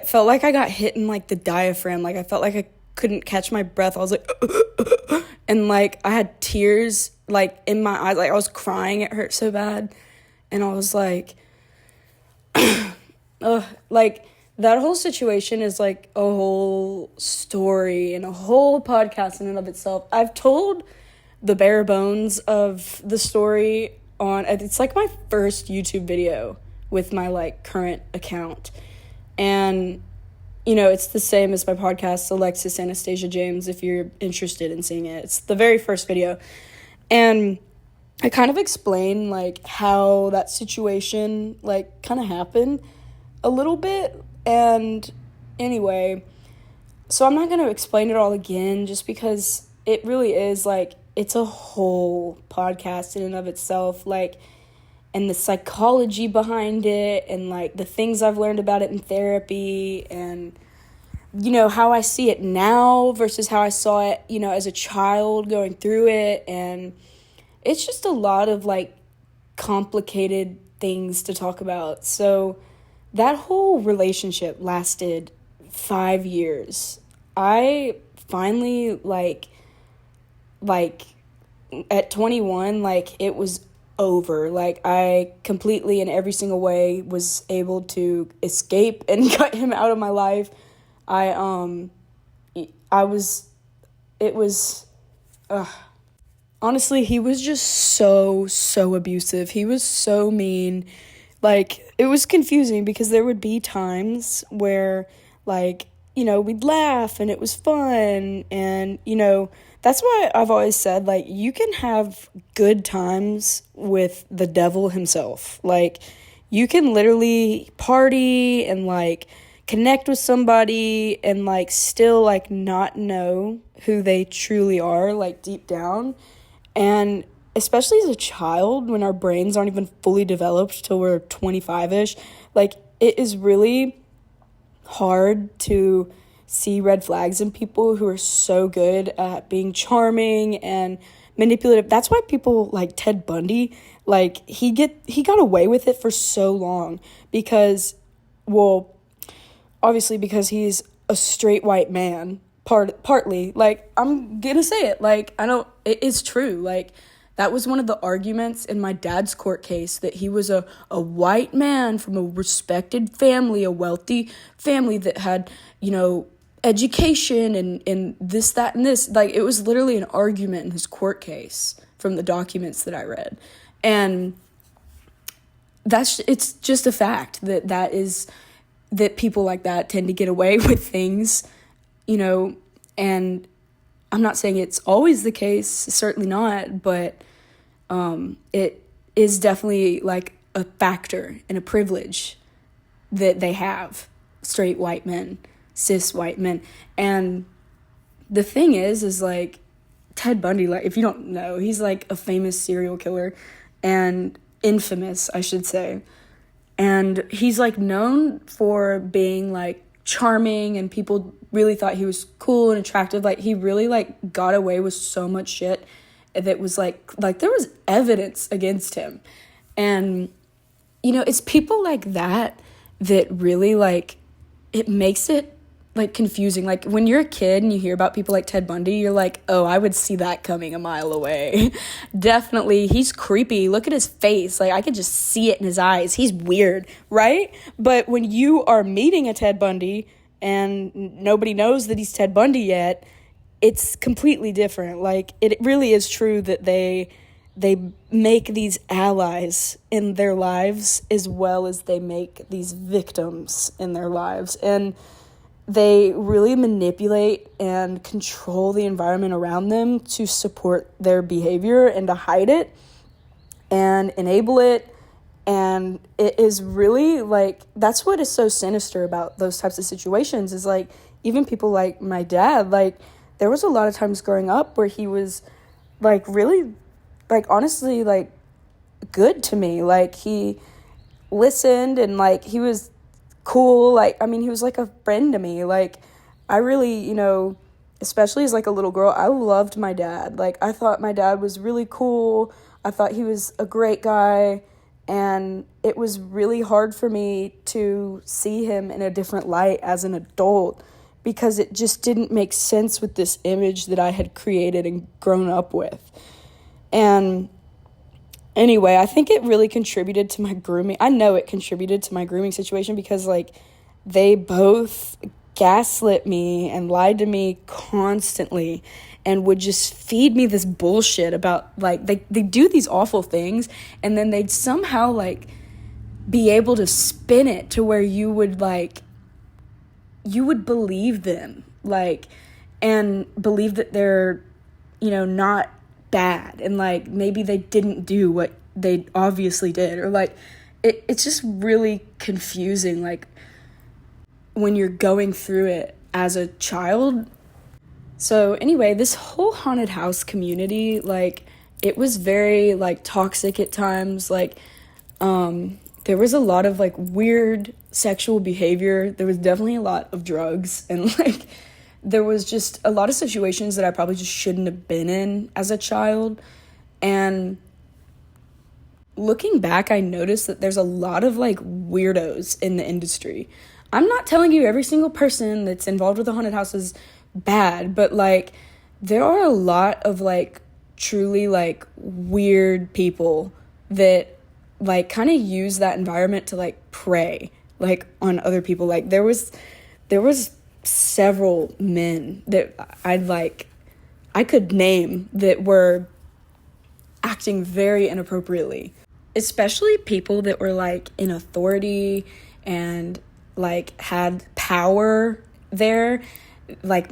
felt like I got hit in the diaphragm. I felt like I couldn't catch my breath. I was and I had tears in my eyes. I was crying. It hurt so bad. And I was that whole situation is a whole story and a whole podcast in and of itself. I've told the bare bones of the story it's my first YouTube video with my current account. And it's the same as my podcast, Alexis Anastasia James, if you're interested in seeing it. It's the very first video. And I kind of explain how that situation kind of happened a little bit. And anyway, so I'm not going to explain it all again, just because it really is it's a whole podcast in and of itself, and the psychology behind it, and the things I've learned about it in therapy, and how I see it now versus how I saw it as a child going through it. And it's just a lot of like complicated things to talk about. So that whole relationship lasted 5 years. I finally like at 21, like it was over. Like I completely in every single way was able to escape and cut him out of my life. I I was it was honestly, he was just so abusive. He was so mean. Like, it was confusing because there would be times where, like, we'd laugh and it was fun. And, that's why I've always said, like, you can have good times with the devil himself. Like, you can literally party and, like, connect with somebody and, like, still, like, not know who they truly are, like, deep down. And especially as a child, when our brains aren't even fully developed till we're 25-ish, like, it is really hard to see red flags in people who are so good at being charming and manipulative. That's why people like Ted Bundy, like, he got away with it for so long because, well, obviously because he's a straight white man, partly. Like, I'm gonna say it, like, it is true. Like, that was one of the arguments in my dad's court case, that he was a white man from a respected family, a wealthy family that had, education and this, that, and this. Like, it was literally an argument in his court case from the documents that I read. And it's just a fact that people like that tend to get away with things, and I'm not saying it's always the case, certainly not, but it is definitely like a factor and a privilege that they have, straight white men, cis white men. And the thing is like, Ted Bundy, like, if you don't know, he's like a famous serial killer, and infamous, I should say. And he's like known for being like charming, and people really thought he was cool and attractive. Like, he really like got away with so much shit that was like there was evidence against him. And it's people like that really, like, it makes it like confusing. Like, when you're a kid and you hear about people like Ted Bundy, you're like, oh, I would see that coming a mile away. Definitely, he's creepy. Look at his face. Like, I could just see it in his eyes. He's weird, right? But when you are meeting a Ted Bundy and nobody knows that he's Ted Bundy yet, it's completely different. Like, it really is true that they make these allies in their lives as well as they make these victims in their lives. And they really manipulate and control the environment around them to support their behavior and to hide it and enable it. And it is really, like, that's what is so sinister about those types of situations, is like, even people like my dad, like, there was a lot of times growing up where he was like really, like, honestly, like, good to me. Like, he listened and like he was cool. Like, I mean, he was like a friend to me. Like, I really, especially as like a little girl, I loved my dad. Like, I thought my dad was really cool. I thought he was a great guy. And it was really hard for me to see him in a different light as an adult, because it just didn't make sense with this image that I had created and grown up with. And anyway, I think it really contributed to my grooming. I know it contributed to my grooming situation, because, like, they both gaslit me and lied to me constantly and would just feed me this bullshit about, like, they do these awful things, and then they'd somehow, like, be able to spin it to where you would believe them, like, and believe that they're, not bad, and, like, maybe they didn't do what they obviously did, or, like, it's just really confusing, like, when you're going through it as a child. So anyway, this whole haunted house community, like, it was very, like, toxic at times. Like, there was a lot of, like, weird sexual behavior. There was definitely a lot of drugs, and, like, there was just a lot of situations that I probably just shouldn't have been in as a child. And looking back, I noticed that there's a lot of like weirdos in the industry. I'm not telling you every single person that's involved with the haunted house is bad, but like there are a lot of like truly like weird people that like kind of use that environment to like prey like on other people. Like there was several men that I could name that were acting very inappropriately, especially people that were like in authority and like had power there, like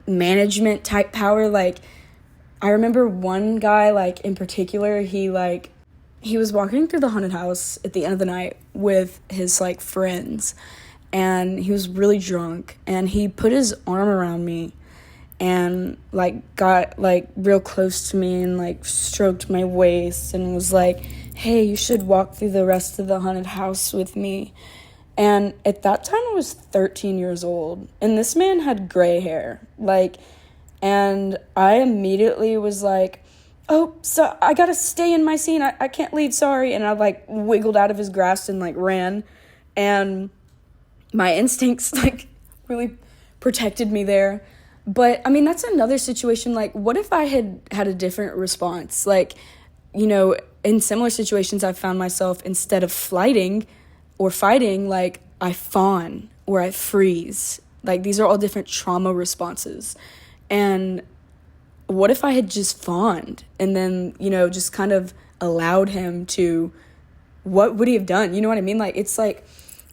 management type power. Like I remember one guy like in particular, he was walking through the haunted house at the end of the night with his like friends, and he was really drunk, and he put his arm around me and like got like real close to me and like stroked my waist and was like, hey, you should walk through the rest of the haunted house with me. And at that time I was 13 years old, and this man had gray hair, like, and I immediately was like, oh, so I gotta stay in my scene, I can't leave, sorry. And I like wiggled out of his grasp and like ran, and my instincts like really protected me there. But I mean, that's another situation. Like, what if I had had a different response? Like, you know, in similar situations, I've found myself, instead of flighting or fighting, like I fawn or I freeze. Like, these are all different trauma responses. And what if I had just fawned and then, you know, just kind of allowed him to, what would he have done? You know what I mean? Like, it's like,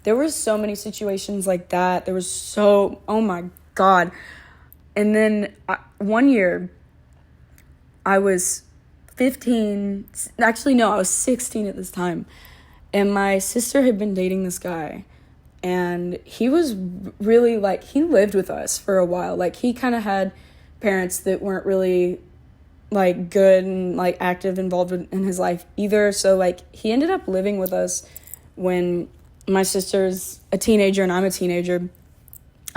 there were so many situations like that. There was so, oh my God. And then one year, I was 15, actually no, I was 16 at this time, and my sister had been dating this guy, and he was really, like, he lived with us for a while. Like, he kind of had parents that weren't really, like, good and, like, active, involved in his life either, so, like, he ended up living with us when my sister's a teenager and I'm a teenager.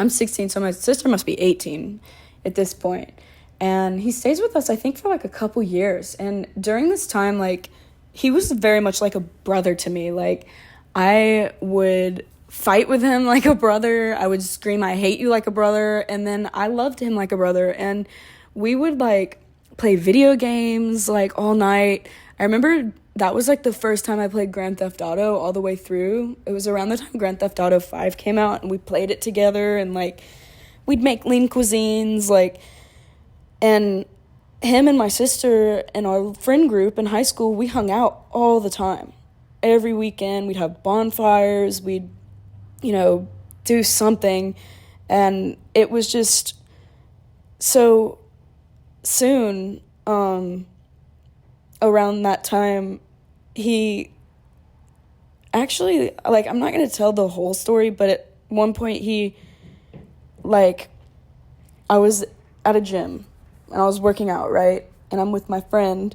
I'm 16, so my sister must be 18 at this point. And he stays with us, I think, for like a couple years. And during this time, like, he was very much like a brother to me. Like, I would fight with him like a brother. I would scream, I hate you, like a brother. And then I loved him like a brother. And we would like play video games like all night. I remember that was like the first time I played Grand Theft Auto all the way through. It was around the time Grand Theft Auto 5 came out, and we played it together, and like we'd make lean cuisines, like, and him and my sister and our friend group in high school, we hung out all the time. Every weekend we'd have bonfires, we'd, you know, do something, and it was just so soon, around that time, he actually, like, I'm not going to tell the whole story, but at one point he, like, I was at a gym, and I was working out, right? And I'm with my friend,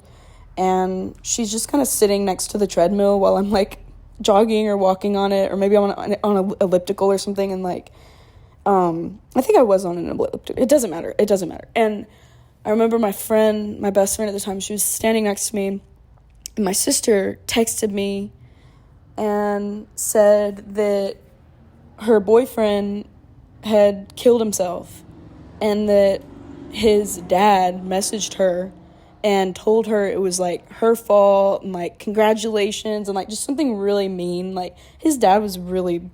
and she's just kind of sitting next to the treadmill while I'm, like, jogging or walking on it, or maybe I'm on an elliptical or something, and, like, I think I was on an elliptical. It doesn't matter. And I remember my best friend at the time, she was standing next to me, and my sister texted me and said that her boyfriend had killed himself, and that his dad messaged her and told her it was like her fault, and like congratulations, and like just something really mean. Like, his dad was really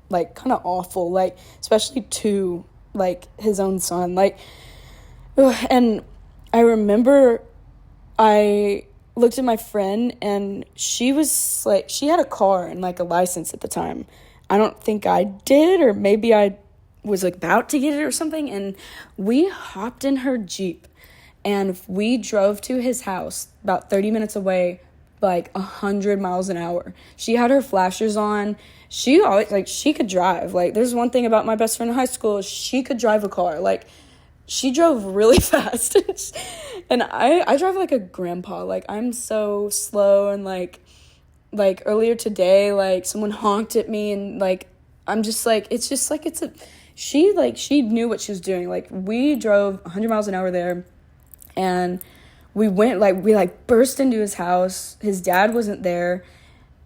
like kind of awful, like especially to like his own son. Like, and I remember I looked at my friend, and she was like, she had a car and like a license at the time. I don't think I did, or maybe I was like about to get it or something, and we hopped in her Jeep and we drove to his house about 30 minutes away, like 100 miles an hour. She had her flashers on. She always, like, she could drive. Like, there's one thing about my best friend in high school, she could drive a car. Like, she drove really fast. And I drive like a grandpa. Like, I'm so slow, and like earlier today, like, someone honked at me, and like, I'm just like, it's just like, she knew what she was doing. Like, we drove 100 miles an hour there, and we burst into his house. His dad wasn't there.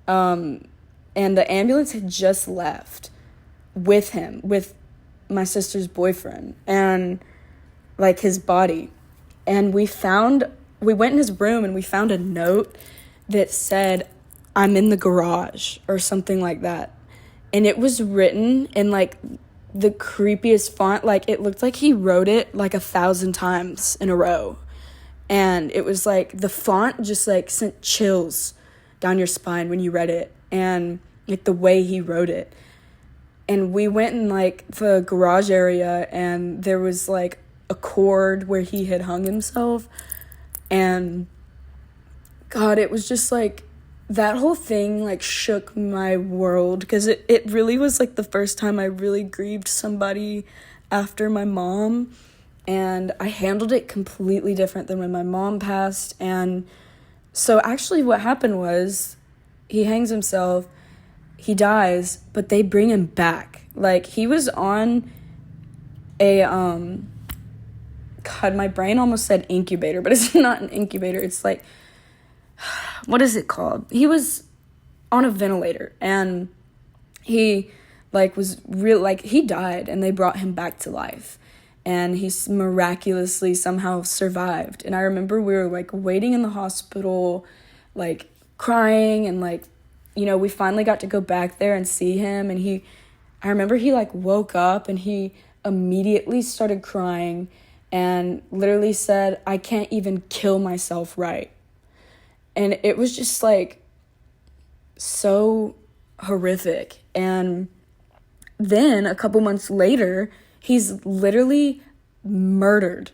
And the ambulance had just left with him, with my sister's boyfriend, and like his body. And we went in his room and we found a note that said, "I'm in the garage," or something like that. And it was written in like the creepiest font. Like, it looked like he wrote it like 1,000 times in a row. And it was like the font just like sent chills down your spine when you read it, and like the way he wrote it. And we went in like the garage area, and there was like a cord where he had hung himself. And God, it was just like, that whole thing like shook my world, because it really was like the first time I really grieved somebody after my mom. And I handled it completely different than when my mom passed. And so actually what happened was, he hangs himself, he dies, but they bring him back. Like, he was on a God, my brain almost said incubator, but it's not an incubator. It's like, what is it called? He was on a ventilator, and he like was real, like he died, and they brought him back to life, and he miraculously somehow survived. And I remember we were like waiting in the hospital, like crying, and like, you know, we finally got to go back there and see him. And I remember he like woke up, and he immediately started crying and literally said, "I can't even kill myself right." And it was just like so horrific. And then a couple months later, he's literally murdered.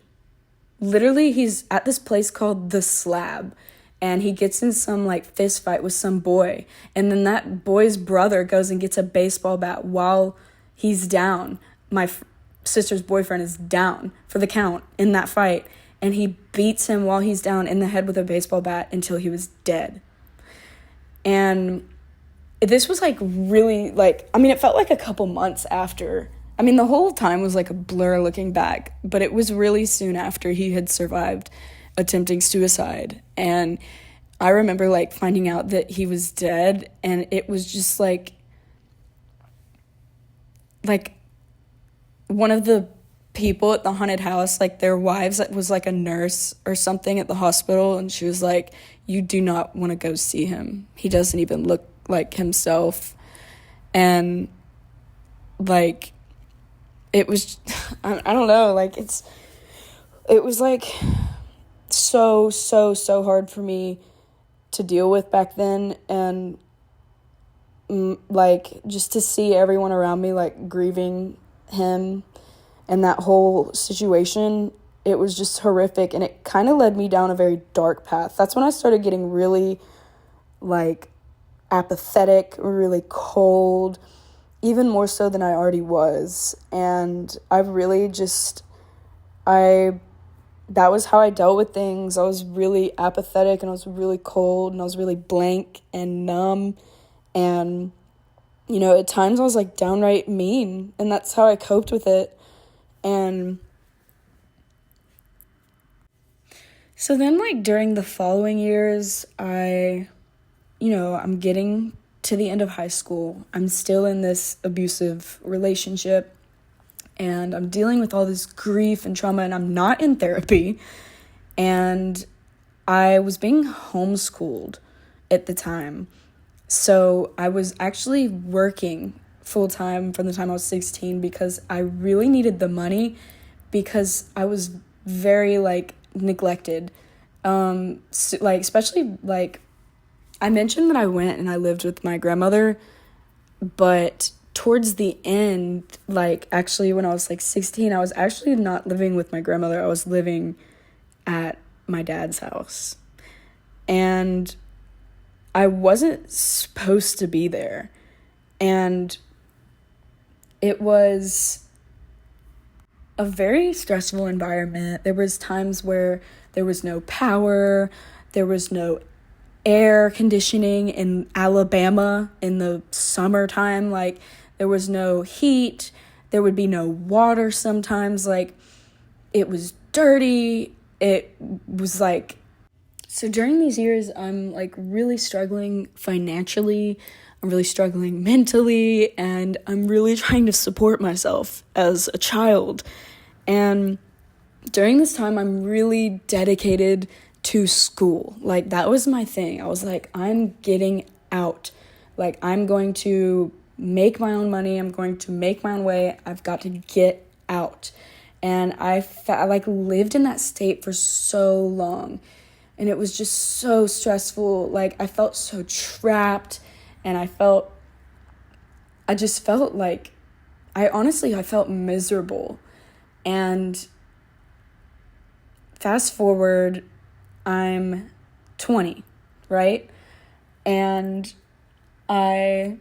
Literally, he's at this place called The Slab, and he gets in some like fist fight with some boy. And then that boy's brother goes and gets a baseball bat while he's down. My sister's boyfriend is down for the count in that fight. And he beats him while he's down in the head with a baseball bat until he was dead. And this was like really like, I mean, it felt like a couple months after. I mean, the whole time was like a blur looking back, but it was really soon after he had survived attempting suicide. And I remember like finding out that he was dead, and it was just like one of the people at the haunted house, like their wives, that was like a nurse or something at the hospital, and she was like, "You do not want to go see him. He doesn't even look like himself." And like, it was, I don't know, like it was like so hard for me to deal with back then. And like, just to see everyone around me like grieving him and that whole situation, it was just horrific, and it kind of led me down a very dark path. That's when I started getting really, like, apathetic, really cold, even more so than I already was. And I've really just, that was how I dealt with things. I was really apathetic, and I was really cold, and I was really blank and numb. And, you know, at times I was, like, downright mean, and that's how I coped with it. And so then, like, during the following years, I'm getting to the end of high school. I'm still in this abusive relationship, and I'm dealing with all this grief and trauma, and I'm not in therapy. And I was being homeschooled at the time. So I was actually working full-time from the time I was 16, because I really needed the money, because I was very like neglected. So, like, especially like, I mentioned that I went and I lived with my grandmother, but towards the end, like, actually when I was like 16, I was actually not living with my grandmother. I was living at my dad's house, and I wasn't supposed to be there. And it was a very stressful environment. There was times where there was no power, there was no air conditioning in Alabama in the summertime. Like, there was no heat, there would be no water sometimes. Like, it was dirty. It was like So during these years, I'm like really struggling financially, I'm really struggling mentally, and I'm really trying to support myself as a child. And during this time, I'm really dedicated to school. Like, that was my thing. I was like, I'm getting out. Like, I'm going to make my own money. I'm going to make my own way. I've got to get out. And I like lived in that state for so long. And it was just so stressful. Like, I felt so trapped. And I just felt like, I felt miserable. And fast forward, I'm 20, right? And I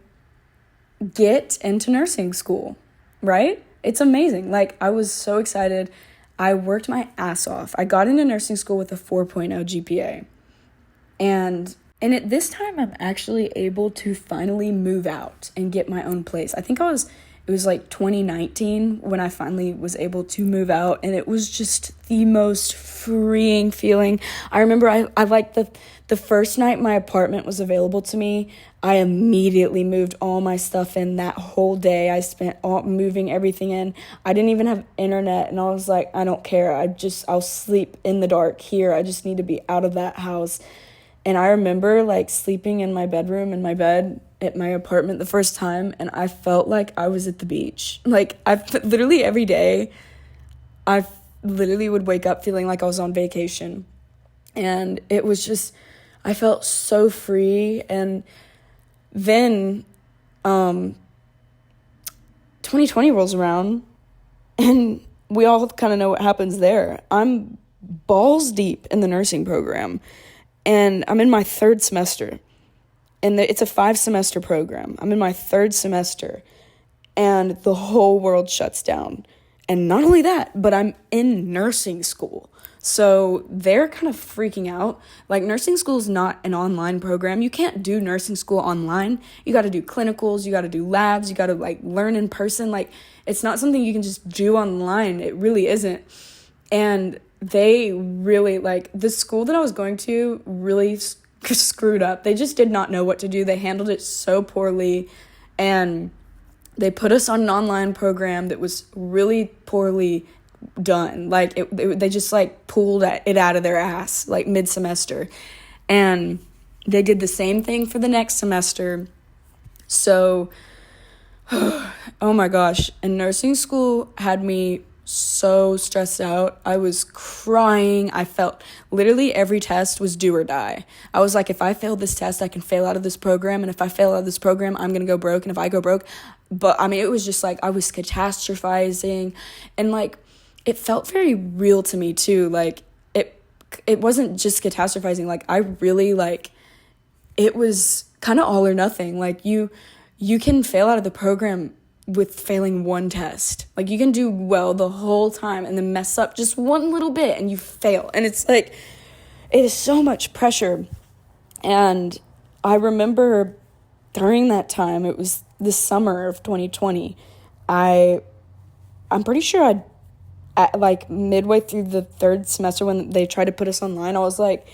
get into nursing school, right? It's amazing. Like, I was so excited. I worked my ass off. I got into nursing school with a 4.0 GPA. And at this time, I'm actually able to finally move out and get my own place. I think it was like 2019 when I finally was able to move out, and it was just the most freeing feeling. I remember I like the first night my apartment was available to me, I immediately moved all my stuff in that whole day. I spent all moving everything in. I didn't even have internet, and I was like, I don't care. I'll sleep in the dark here. I just need to be out of that house. And I remember like sleeping in my bedroom, in my bed at my apartment the first time, and I felt like I was at the beach. Like, literally every day, I literally would wake up feeling like I was on vacation. And it was just, I felt so free. And then 2020 rolls around, and we all kind of know what happens there. I'm balls deep in the nursing program, and I'm in my third semester. And it's a 5-semester program. I'm in my third semester, and the whole world shuts down. And not only that, but I'm in nursing school. So they're kind of freaking out. Like, nursing school is not an online program. You can't do nursing school online. You got to do clinicals. You got to do labs. You got to, like, learn in person. Like, it's not something you can just do online. It really isn't. And they really, like, the school that I was going to really screwed up. They just did not know what to do. They handled it so poorly, and they put us on an online program that was really poorly done. Like, they just like pulled it out of their ass like mid-semester, and they did the same thing for the next semester. So oh my gosh, and nursing school had me so stressed out. I was crying. I felt literally every test was do or die. I was like, if I fail this test, I can fail out of this program. And if I fail out of this program, I'm going to go broke. And if I go broke, but I mean, it was just like, I was catastrophizing, and like, it felt very real to me too. Like, it wasn't just catastrophizing. Like, I really, like, it was kind of all or nothing. Like, you can fail out of the program with failing one test. Like, you can do well the whole time and then mess up just one little bit and you fail. And it's like, it is so much pressure. And I remember during that time, it was the summer of 2020, I'm pretty sure like midway through the third semester when they tried to put us online, I was like,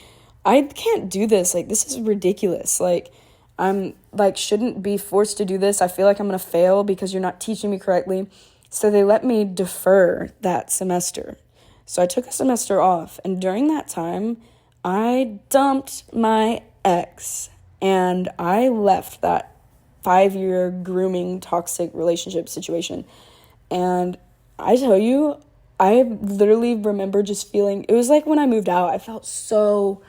I can't do this. Like, this is ridiculous. Like, I'm like, shouldn't be forced to do this. I feel like I'm going to fail because you're not teaching me correctly. So they let me defer that semester. So I took a semester off. And during that time, I dumped my ex, and I left that 5-year grooming toxic relationship situation. And I tell you, I literally remember just feeling, it was like when I moved out, I felt so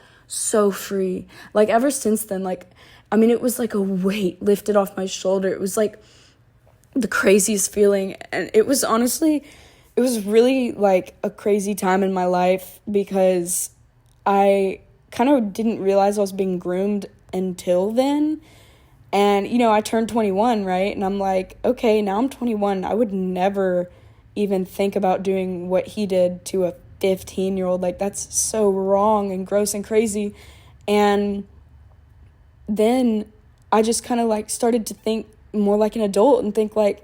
free. Like, ever since then, like, I mean, it was like a weight lifted off my shoulder. It was like the craziest feeling. And it was really like a crazy time in my life, because I kind of didn't realize I was being groomed until then. And, you know, I turned 21, right? And I'm like, okay, now I'm 21. I would never even think about doing what he did to a 15-year-old. Like, that's so wrong and gross and crazy. And then I just kind of like started to think more like an adult and think like,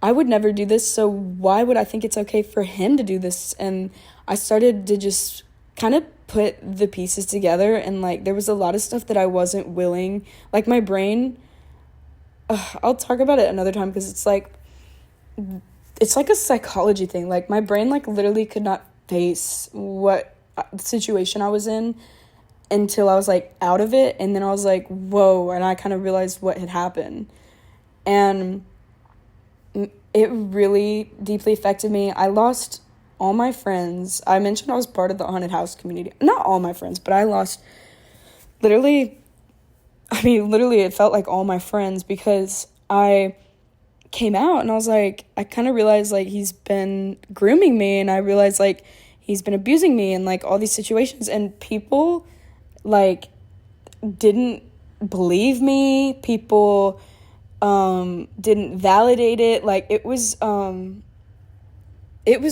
I would never do this, so why would I think it's okay for him to do this? And I started to just kind of put the pieces together, and like there was a lot of stuff that I wasn't willing, like my brain, I'll talk about it another time because it's like a psychology thing. Like my brain like literally could not face what situation I was in until I was like out of it, and then I was like, whoa, and I kind of realized what had happened. And it really deeply affected me. I lost all my friends. I mentioned I was part of the haunted house community. Not all my friends, but I lost literally it felt like all my friends, because I came out and I was like, I kind of realized like he's been grooming me, and I realized like he's been abusing me and like all these situations, and people like didn't believe me. People didn't validate it. Like it was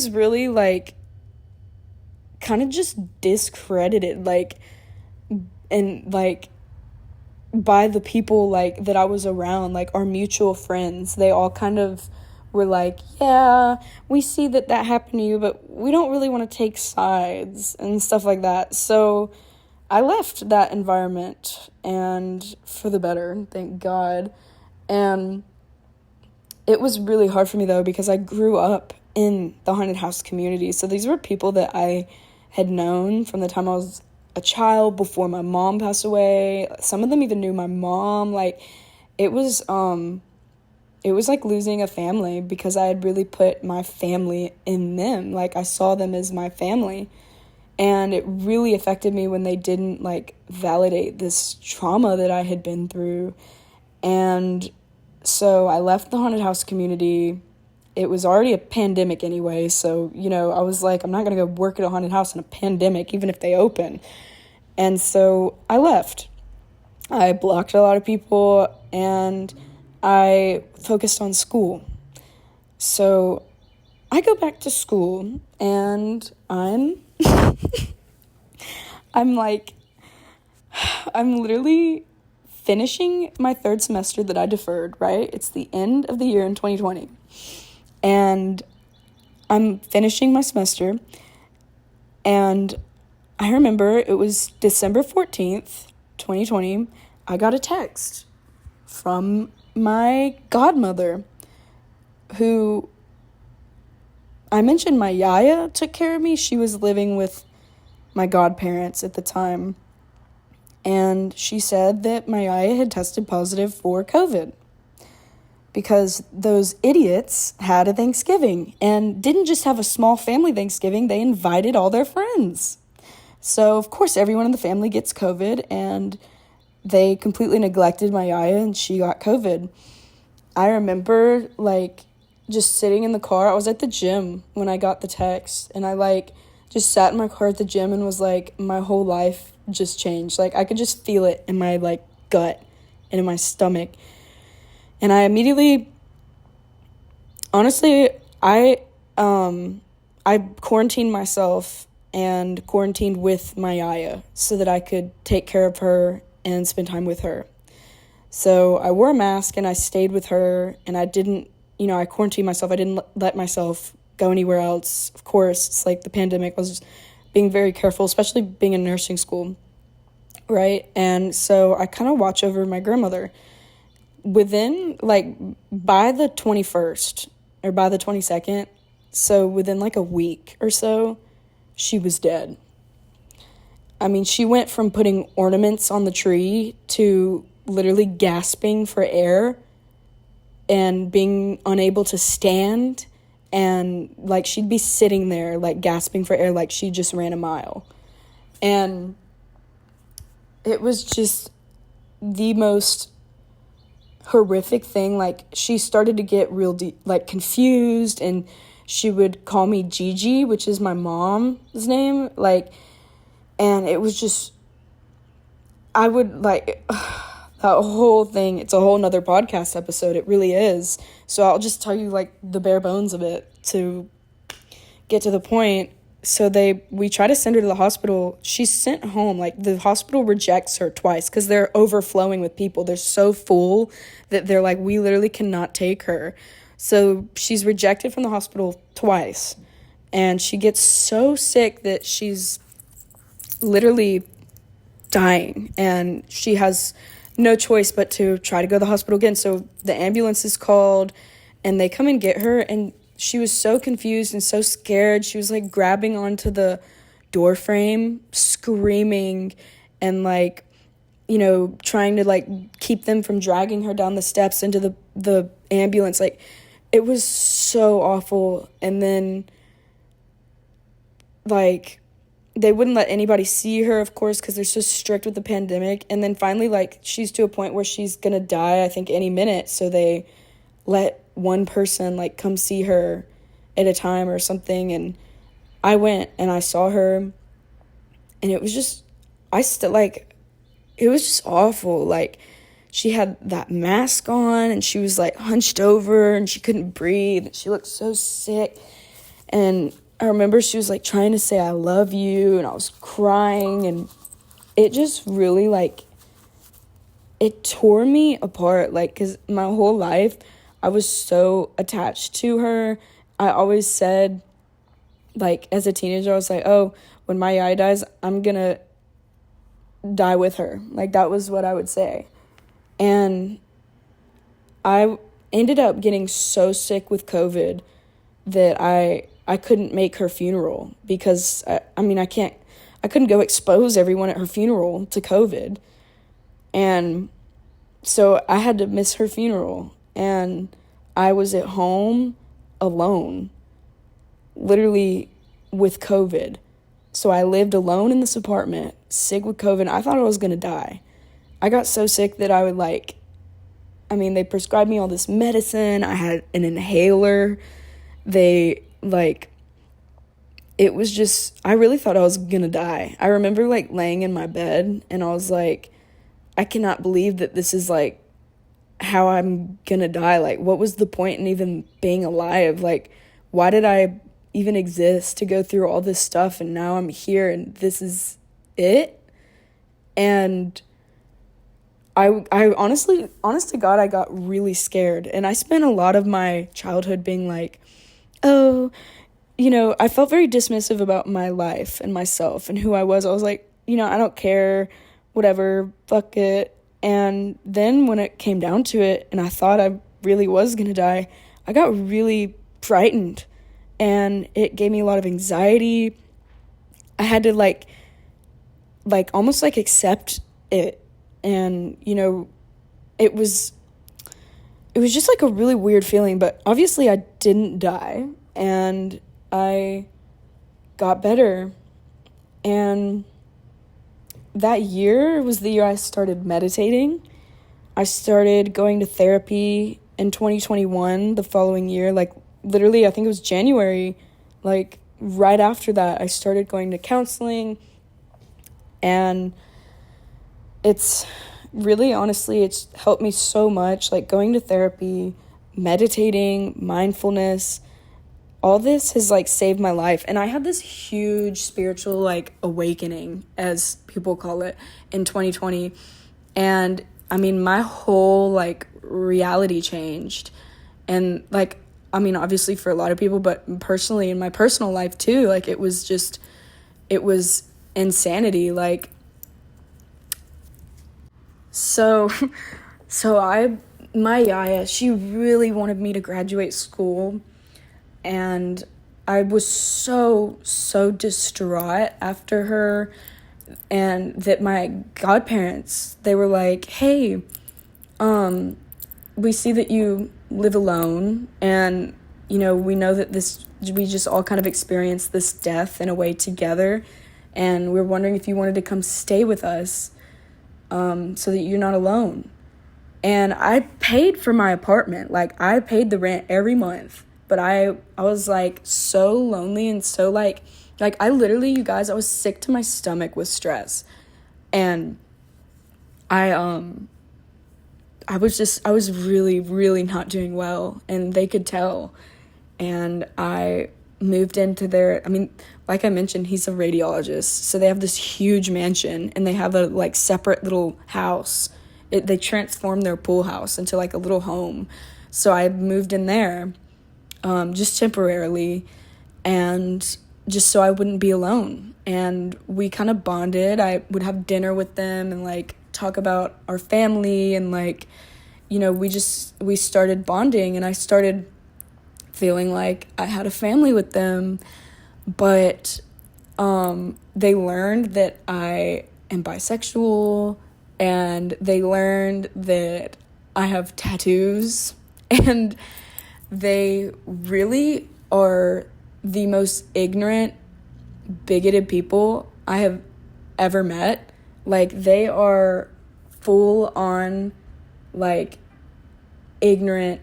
really like kind of just discredited, like, and like by the people like that I was around, like our mutual friends. They all kind of were like, yeah, we see that happened to you, but we don't really want to take sides and stuff like that. So I left that environment, and for the better, thank God. And it was really hard for me though, because I grew up in the haunted house community. So these were people that I had known from the time I was a child, before my mom passed away. Some of them even knew my mom. Like it was like losing a family, because I had really put my family in them. Like I saw them as my family, and it really affected me when they didn't like validate this trauma that I had been through. And so I left the haunted house community. It was already a pandemic anyway, so, you know, I was like, I'm not going to go work at a haunted house in a pandemic, even if they open. And so I left. I blocked a lot of people, and I focused on school. So I go back to school, and I'm I'm literally finishing my third semester that I deferred, right? It's the end of the year in 2020. And I'm finishing my semester, and I remember it was December 14th, 2020, I got a text from my godmother, who, I mentioned my yaya took care of me. She was living with my godparents at the time, and she said that my yaya had tested positive for COVID, because those idiots had a Thanksgiving, and didn't just have a small family Thanksgiving, they invited all their friends. So, of course, everyone in the family gets COVID, and they completely neglected my yaya, and she got COVID. I remember, like, just sitting in the car. I was at the gym when I got the text, and I, like, just sat in my car at the gym and was like, my whole life just changed. Like, I could just feel it in my, like, gut and in my stomach. And I immediately, honestly, I quarantined myself and quarantined with my yaya so that I could take care of her and spend time with her. So I wore a mask and I stayed with her, and I didn't, I quarantined myself. I didn't let myself go anywhere else. Of course, it's like the pandemic. I was just being very careful, especially being in nursing school, right? And so I kind of watch over my grandmother. Within, like, by the 21st or by the 22nd, so within like a week or so, she was dead. I mean, she went from putting ornaments on the tree to literally gasping for air and being unable to stand, and like she'd be sitting there like gasping for air like she just ran a mile. And it was just the most horrific thing. Like, she started to get real confused, and she would call me Gigi, which is my mom's name, like, and it was just, I would, like, that whole thing, it's a whole nother podcast episode, it really is, so I'll just tell you, like, the bare bones of it to get to the point. So we try to send her to the hospital. She's sent home. Like, the hospital rejects her twice because they're overflowing with people. They're so full that they're like, we literally cannot take her. So she's rejected from the hospital twice. And she gets so sick that she's literally dying, and she has no choice but to try to go to the hospital again. So the ambulance is called, and they come and get her, and she was so confused and so scared. She was like grabbing onto the door frame, screaming, and like, you know, trying to like keep them from dragging her down the steps into the ambulance. Like, it was so awful. And then like they wouldn't let anybody see her, of course, because they're so strict with the pandemic. And then finally, like, she's to a point where she's gonna die, I think, any minute. So they let one person, like, come see her at a time or something. And I went and I saw her. And it was just, it was just awful. Like, she had that mask on, and she was, like, hunched over, and she couldn't breathe. She looked so sick. And I remember she was, like, trying to say, "I love you," and I was crying, and it just really, like, it tore me apart, like, because my whole life, I was so attached to her. I always said, like, as a teenager, I was like, oh, when my yaya dies, I'm gonna die with her. Like, that was what I would say. And I ended up getting so sick with COVID that I couldn't make her funeral because, I couldn't go expose everyone at her funeral to COVID. And so I had to miss her funeral. And I was at home alone, literally with COVID. So I lived alone in this apartment, sick with COVID. I thought I was going to die. I got so sick that I would they prescribed me all this medicine. I had an inhaler. It was just, I really thought I was going to die. I remember, like, laying in my bed, and I was like, I cannot believe that this is, like, how I'm going to die. Like, what was the point in even being alive? Like, why did I even exist to go through all this stuff, and now I'm here, and this is it? And I honest to God, I got really scared. And I spent a lot of my childhood being like, oh, you know, I felt very dismissive about my life and myself and who I was. I was like, you know, I don't care, whatever, fuck it. And then when it came down to it, and I thought I really was gonna die, I got really frightened. And it gave me a lot of anxiety. I had to, like almost, like, accept it. And, you know, it was just, like, a really weird feeling. But obviously I didn't die. And I got better. And that year was the year I started meditating. I started going to therapy in 2021, the following year. Like, literally, I think it was January. Like, right after that, I started going to counseling. And it's really, honestly, it's helped me so much. Like, going to therapy, meditating, mindfulness, all this has, like, saved my life. And I had this huge spiritual, like, awakening, as people call it, in 2020. And, my whole, like, reality changed. And, like, obviously for a lot of people, but personally, in my personal life, too, like, it was insanity. Like, So my yaya, she really wanted me to graduate school, and I was so distraught after her, and that my godparents, they were like, hey, we see that you live alone, and, you know, we know that we just all kind of experienced this death in a way together, and we're wondering if you wanted to come stay with us, so that you're not alone. And I paid for my apartment. Like, I paid the rent every month. But I was, like, so lonely and so, like I literally, you guys, I was sick to my stomach with stress. And I was really, really not doing well. And they could tell. And I moved into like I mentioned, he's a radiologist, so they have this huge mansion, and they have a, like, separate little house. They transformed their pool house into, like, a little home. So I moved in there, just temporarily, and just so I wouldn't be alone. And we kind of bonded. I would have dinner with them and like talk about our family, and like, you know, we started bonding, and I started feeling like I had a family with them. But they learned that I am bisexual, and they learned that I have tattoos, and they really are the most ignorant, bigoted people I have ever met. Like, they are full on, like, ignorant,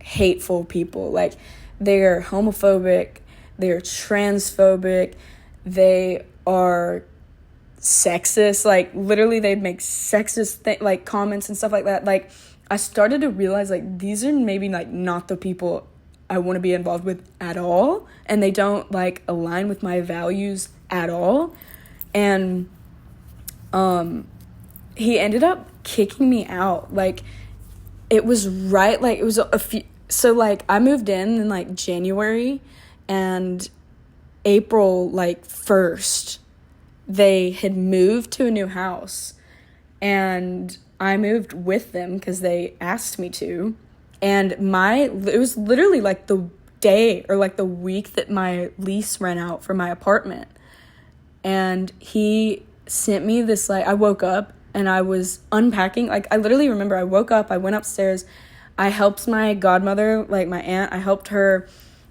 hateful people. Like, they are homophobic, they are transphobic, they are sexist. Like, literally, they'd make sexist like comments and stuff like that. Like, I started to realize, like, these are maybe like not the people I want to be involved with at all, and they don't like align with my values at all. And he ended up kicking me out. Like, it was right, like, it was a few, so like I moved in like January, and April like 1st they had moved to a new house, and I moved with them because they asked me to. And it was literally like the day or like the week that my lease ran out for my apartment. And he sent me this, like, I woke up and I was unpacking. Like, I literally remember I woke up, I went upstairs, I helped my godmother, like my aunt, I helped her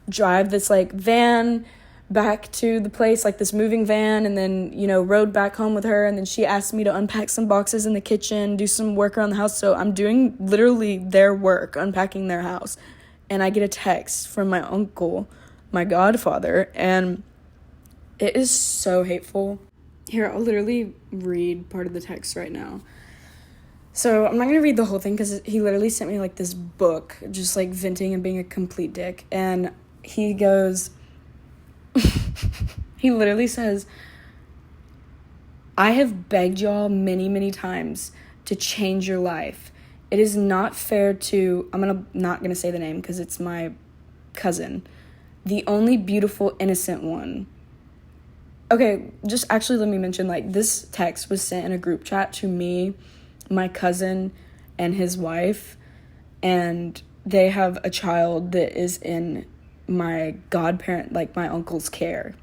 drive this like van back to the place, like this moving van, and then, you know, rode back home with her. And then she asked me to unpack some boxes in the kitchen, do some work around the house. So I'm doing literally their work, unpacking their house, and I get a text from my uncle, my godfather, and it is so hateful. Here, I'll literally read part of the text right now. So I'm not going to read the whole thing because he literally sent me like this book, just like venting and being a complete dick. And he goes, he literally says, "I have begged y'all many, many times to change your life. It is not fair to," not gonna say the name because it's my cousin, "the only beautiful, innocent one." Okay, just actually let me mention, like, this text was sent in a group chat to me, my cousin, and his wife, and they have a child that is in my godparent, like my uncle's care.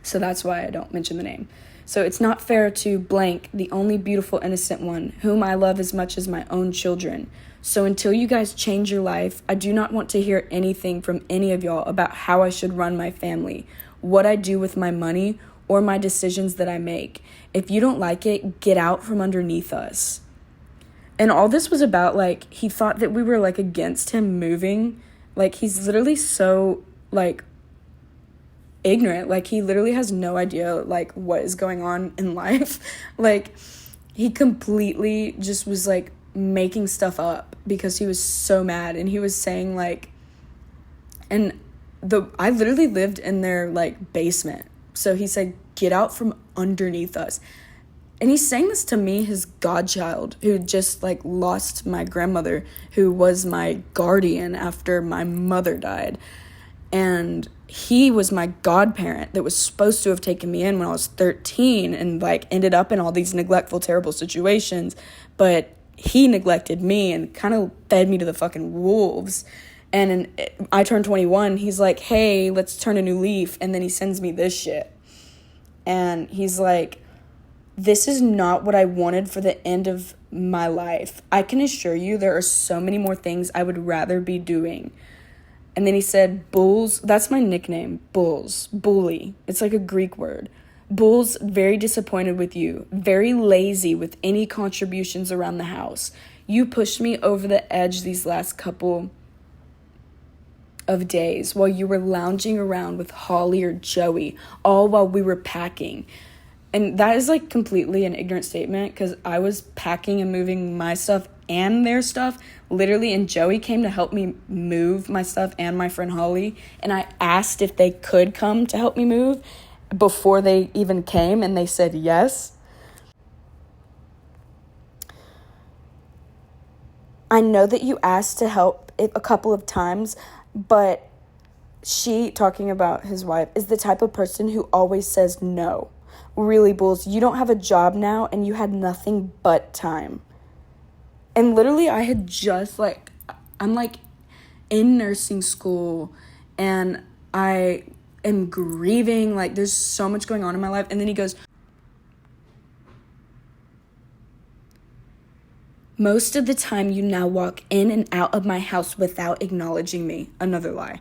So that's why I don't mention the name. So, "It's not fair to blank, the only beautiful, innocent one, whom I love as much as my own children. So until you guys change your life, I do not want to hear anything from any of y'all about how I should run my family, what I do with my money, or my decisions that I make. If you don't like it, get out from underneath us." And all this was about, like, he thought that we were, like, against him moving. Like, he's literally so, like, ignorant. Like, he literally has no idea, like, what is going on in life. Like, he completely just was, like, making stuff up because he was so mad. And he was saying, like, I literally lived in their, like, basement. So he said, "Get out from underneath us." And he's saying this to me, his godchild, who just, like, lost my grandmother, who was my guardian after my mother died. And he was my godparent that was supposed to have taken me in when I was 13 and, like, ended up in all these neglectful, terrible situations. But he neglected me and kind of fed me to the fucking wolves. And I turned 21, he's like, "Hey, let's turn a new leaf." And then he sends me this shit. And he's like, "This is not what I wanted for the end of my life. I can assure you there are so many more things I would rather be doing." And then he said, "Bulls," that's my nickname, Bulls, bully. It's like a Greek word. "Bulls, very disappointed with you, very lazy with any contributions around the house. You pushed me over the edge these last couple of days while you were lounging around with Holly or Joey, all while we were packing." And that is, like, completely an ignorant statement because I was packing and moving my stuff and their stuff, literally, and Joey came to help me move my stuff and my friend Holly, and I asked if they could come to help me move before they even came, and they said yes. "I know that you asked to help a couple of times, but she, talking about his wife, is the type of person who always says no. Really, Bulls, you don't have a job now and you had nothing but time. And literally, I had just, like, I'm, like, in nursing school, and I am grieving. Like, there's so much going on in my life. And then he goes, most of the time you now walk in and out of my house without acknowledging me. Another lie.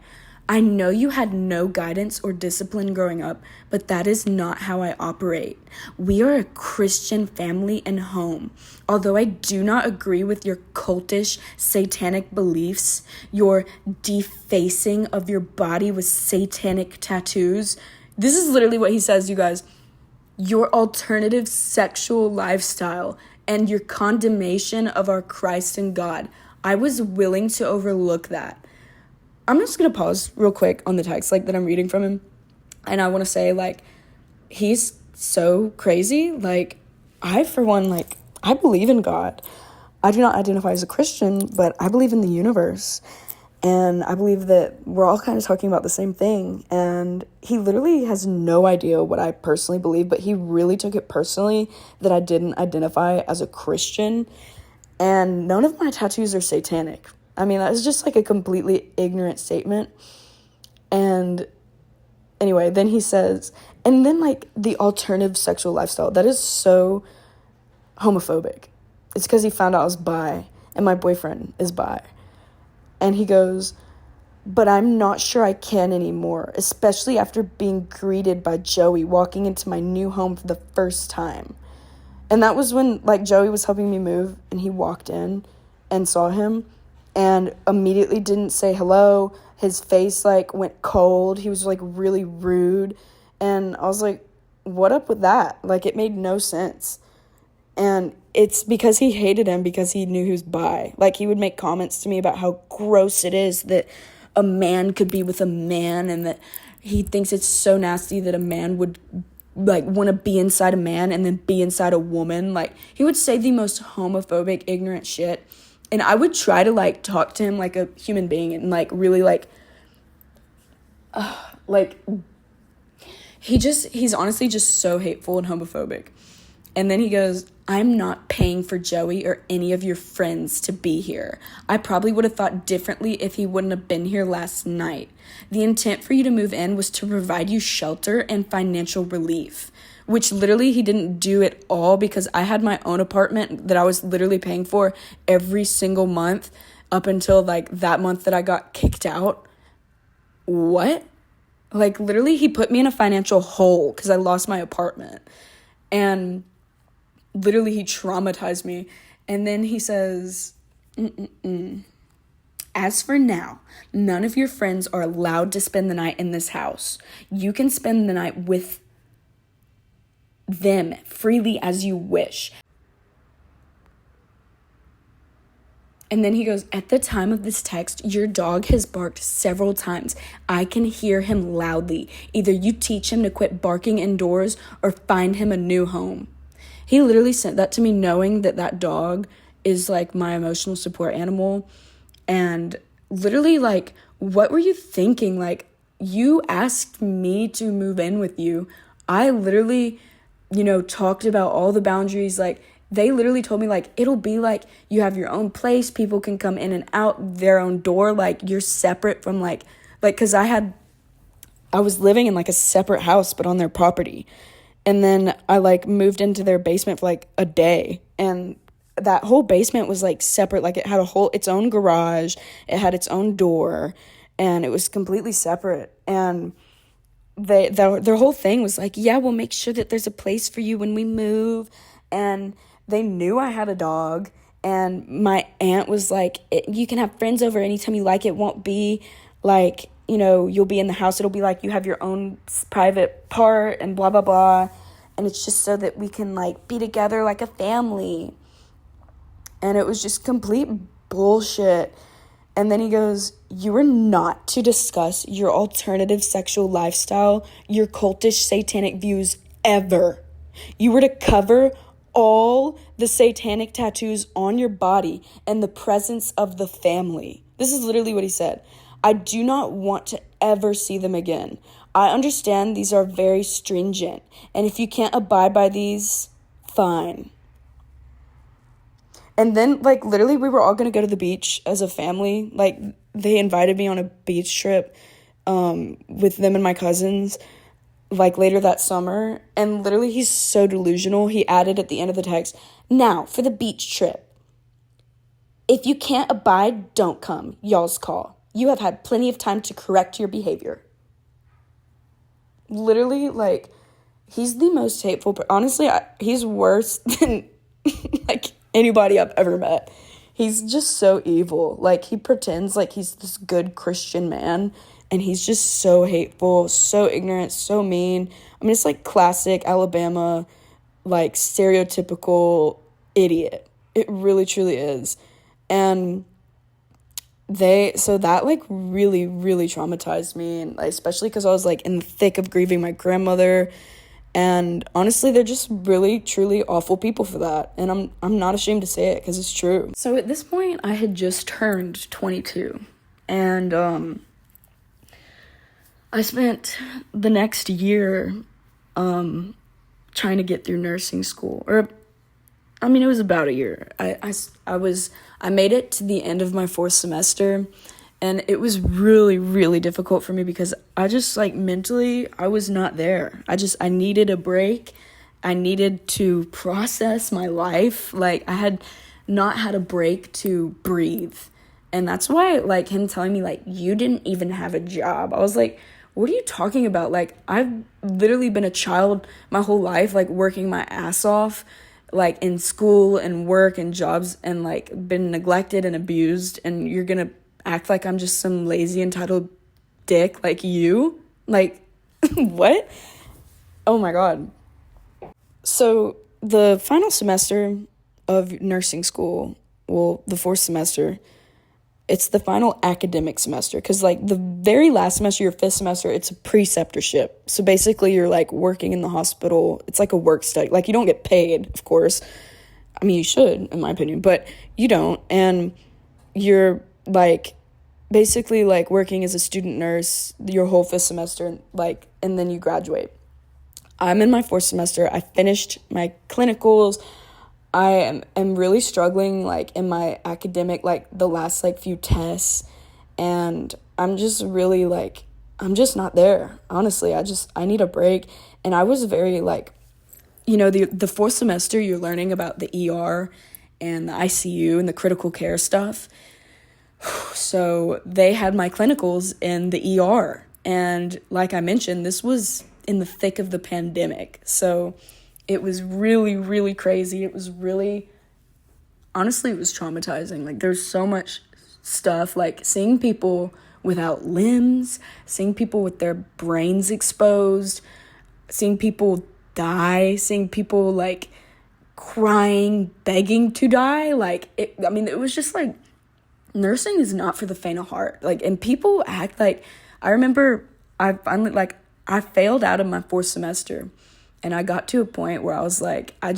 I know you had no guidance or discipline growing up, but that is not how I operate. We are a Christian family and home. Although I do not agree with your cultish, satanic beliefs, your defacing of your body with satanic tattoos. This is literally what he says, you guys. Your alternative sexual lifestyle and your condemnation of our Christ and God. I was willing to overlook that. I'm just going to pause real quick on the text, like, that I'm reading from him. And I want to say, like, he's so crazy. Like, I, for one, like, I believe in God. I do not identify as a Christian, but I believe in the universe. And I believe that we're all kind of talking about the same thing. And he literally has no idea what I personally believe, but he really took it personally that I didn't identify as a Christian. And none of my tattoos are satanic. I mean, that's just, like, a completely ignorant statement. And anyway, then he says, and then, like, the alternative sexual lifestyle, that is so homophobic. It's because he found out I was bi, and my boyfriend is bi. And he goes, but I'm not sure I can anymore, especially after being greeted by Joey walking into my new home for the first time. And that was when, like, Joey was helping me move, and he walked in and saw him and immediately didn't say hello. His face, like, went cold. He was, like, really rude. And I was like, what up with that? Like, it made no sense. And it's because he hated him because he knew he was bi. Like, he would make comments to me about how gross it is that a man could be with a man, and that he thinks it's so nasty that a man would, like, want to be inside a man and then be inside a woman. Like, he would say the most homophobic, ignorant shit. And I would try to, like, talk to him like a human being and, like, really, like, he's honestly just so hateful and homophobic. And then he goes, I'm not paying for Joey or any of your friends to be here. I probably would have thought differently if he wouldn't have been here last night. The intent for you to move in was to provide you shelter and financial relief, which literally he didn't do at all, because I had my own apartment that I was literally paying for every single month up until, like, that month that I got kicked out. What? Like, literally he put me in a financial hole because I lost my apartment. And literally he traumatized me. And then he says, as for now, none of your friends are allowed to spend the night in this house. You can spend the night with them freely as you wish. And then he goes, at the time of this text, your dog has barked several times. I can hear him loudly. Either you teach him to quit barking indoors or find him a new home. He literally sent that to me knowing that that dog is, like, my emotional support animal. And literally, like, what were you thinking? Like, you asked me to move in with you. I literally, talked about all the boundaries. Like, they literally told me, like, it'll be like you have your own place. People can come in and out their own door. Like, you're separate from, like, because I was living in, like, a separate house, but on their property. And then I, like, moved into their basement for, like, a day. And that whole basement was, like, separate. Like, it had its own garage. It had its own door. And it was completely separate. And their whole thing was like, yeah, we'll make sure that there's a place for you when we move. And they knew I had a dog. And my aunt was like, you can have friends over anytime you like. It won't be like, you'll be in the house. It'll be like you have your own private part and blah, blah, blah. And it's just so that we can, like, be together like a family. And it was just complete bullshit. And then he goes, you are not to discuss your alternative sexual lifestyle, your cultish satanic views ever. You were to cover all the satanic tattoos on your body and the presence of the family. This is literally what he said. I do not want to ever see them again. I understand these are very stringent, and if you can't abide by these, fine. And then, like, literally, we were all going to go to the beach as a family. Like, they invited me on a beach trip with them and my cousins, like, later that summer. And literally, he's so delusional. He added at the end of the text, "Now, for the beach trip. If you can't abide, don't come. Y'all's call. You have had plenty of time to correct your behavior." Literally, like, he's the most hateful. Honestly, he's worse than, like, anybody I've ever met. He's just so evil. Like, he pretends like he's this good Christian man, and he's just so hateful, so ignorant, so mean. I mean, it's like classic Alabama, like, stereotypical idiot. It really, truly is. And so that, like, really, really traumatized me, and especially because I was, like, in the thick of grieving my grandmother. And honestly, they're just really, truly awful people for that. And I'm not ashamed to say it because it's true. So at this point, I had just turned 22. And I spent the next year trying to get through nursing school. It was about a year. I made it to the end of my 4th semester. And it was really, really difficult for me because I just, like, mentally, I was not there. I needed a break. I needed to process my life. Like, I had not had a break to breathe. And that's why, like, him telling me, like, you didn't even have a job. I was like, what are you talking about? Like, I've literally been a child my whole life, like, working my ass off, like, in school and work and jobs, and, like, been neglected and abused. And you're gonna act like I'm just some lazy, entitled dick like you? Like, what? Oh my God. So the final semester of nursing school, well, the 4th semester, it's the final academic semester. Because, like, the very last semester, your 5th semester, it's a preceptorship. So basically, you're, like, working in the hospital. It's like a work study. Like, you don't get paid, of course. I mean, you should, in my opinion, but you don't. And you're, like, basically, like, working as a student nurse your whole 5th semester, like, and then you graduate. I'm in my 4th semester. I finished my clinicals. I am really struggling, like, in my academic, like, the last, like, few tests, and I'm just really, like, I'm just not there. Honestly, I need a break. And I was very, like, the 4th semester, you're learning about the ER and the ICU and the critical care stuff. So they had my clinicals in the ER. And like I mentioned, this was in the thick of the pandemic. So it was really, really crazy. It was really, honestly, it was traumatizing. Like, there's so much stuff, like seeing people without limbs, seeing people with their brains exposed, seeing people die, seeing people, like, crying, begging to die. Like, it was just, like, nursing is not for the faint of heart. Like, and people act like, I remember I finally, like, I failed out of my 4th semester, and I got to a point where I was like, I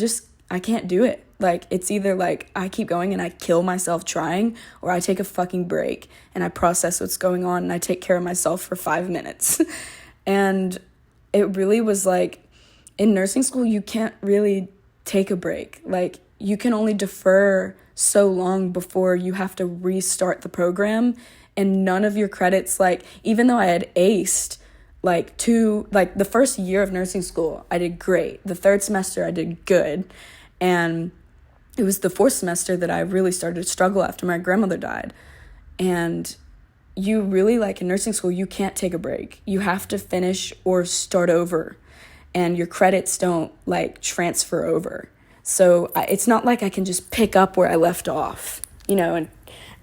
can't do it. Like, it's either, like, I keep going and I kill myself trying, or I take a fucking break and I process what's going on and I take care of myself for 5 minutes. And it really was like, in nursing school, you can't really take a break. Like, you can only defer so long before you have to restart the program, and none of your credits, like, even though I had aced, like, the first year of nursing school, I did great. The 3rd semester, I did good. And it was the 4th semester that I really started to struggle after my grandmother died. And you really, like, in nursing school, you can't take a break. You have to finish or start over. And your credits don't, like, transfer over. So it's not like I can just pick up where I left off, and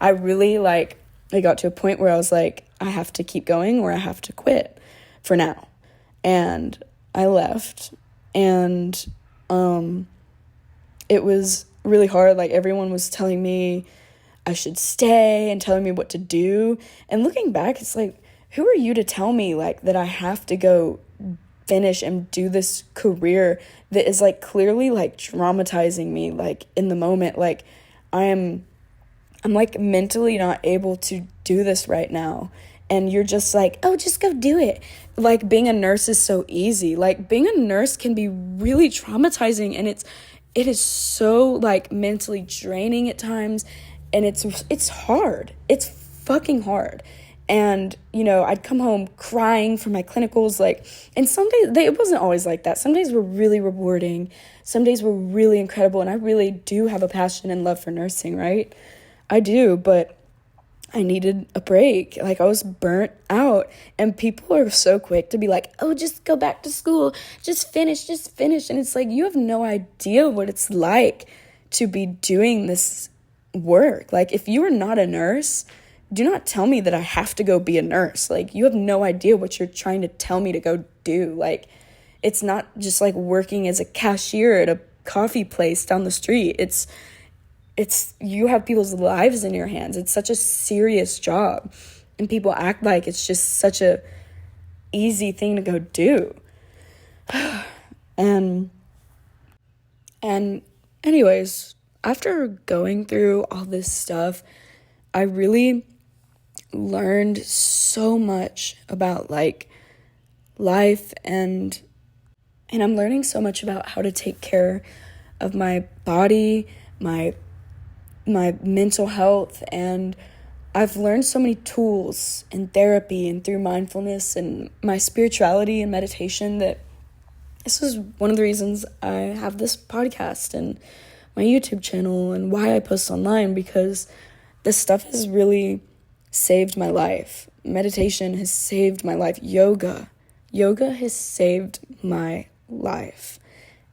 I really, like, I got to a point where I was like, I have to keep going or I have to quit for now. And I left, and it was really hard. Like, everyone was telling me I should stay and telling me what to do. And looking back, it's like, who are you to tell me, like, that I have to go finish and do this career that is, like, clearly, like, traumatizing me, like, in the moment. Like, I'm like, mentally not able to do this right now. and you're just like, oh, just go do it. Like, being a nurse is so easy. Like, being a nurse can be really traumatizing, and it is so, like, mentally draining at times, and it's hard. It's fucking hard. And, I'd come home crying from my clinicals, like, and some days, it wasn't always like that. Some days were really rewarding. Some days were really incredible, and I really do have a passion and love for nursing, right? I do, but I needed a break. Like, I was burnt out, and people are so quick to be like, oh, just go back to school, just finish. And it's like, you have no idea what it's like to be doing this work. Like, if you are not a nurse, do not tell me that I have to go be a nurse. Like, you have no idea what you're trying to tell me to go do. Like, it's not just like working as a cashier at a coffee place down the street. It's you have people's lives in your hands. It's such a serious job, and people act like it's just such a easy thing to go do. and anyways, after going through all this stuff, I really learned so much about, like, life, and I'm learning so much about how to take care of my body, my mental health, and I've learned so many tools in therapy and through mindfulness and my spirituality and meditation that this is one of the reasons I have this podcast and my YouTube channel and why I post online, because this stuff has really saved my life. Meditation has saved my life. Yoga has saved my life.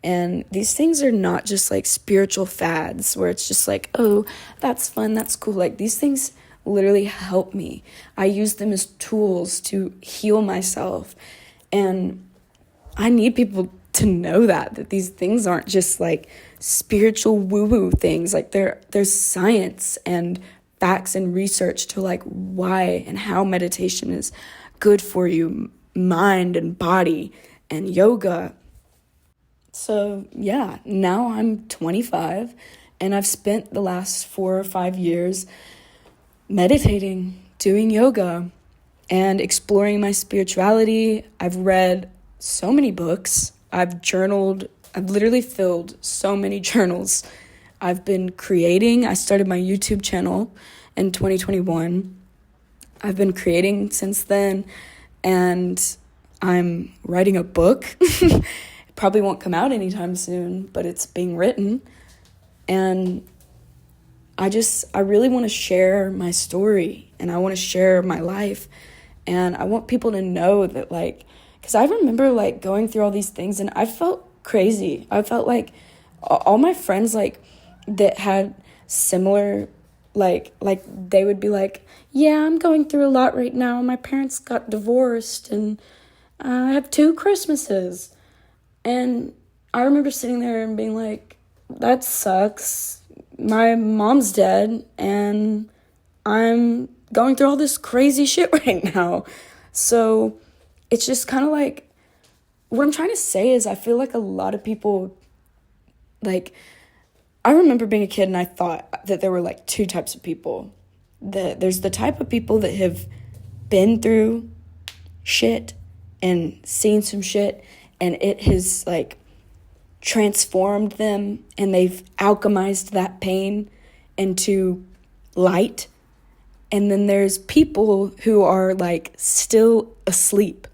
And these things are not just like spiritual fads where it's just like, oh, that's fun, that's cool. Like, these things literally help me. I use them as tools to heal myself. And I need people to know that these things aren't just like spiritual woo-woo things. Like, there's science and facts and research to like why and how meditation is good for you, mind and body, and yoga. So yeah, now I'm 25, and I've spent the last 4 or 5 years meditating, doing yoga, and exploring my spirituality. I've read so many books. I've journaled. I've literally filled so many journals. I've been creating. I started my YouTube channel in 2021. I've been creating since then, and I'm writing a book. It probably won't come out anytime soon, but it's being written. And I really want to share my story, and I want to share my life. And I want people to know that, like, because I remember, like, going through all these things, and I felt crazy. I felt like all my friends, like, that had similar, like they would be like, yeah, I'm going through a lot right now. My parents got divorced, and I have 2 Christmases. And I remember sitting there and being like, that sucks. My mom's dead, and I'm going through all this crazy shit right now. So it's just kind of like, what I'm trying to say is I feel like a lot of people, like, I remember being a kid and I thought that there were like 2 types of people. There's the type of people that have been through shit and seen some shit, and it has like transformed them, and they've alchemized that pain into light. And then there's people who are like still asleep.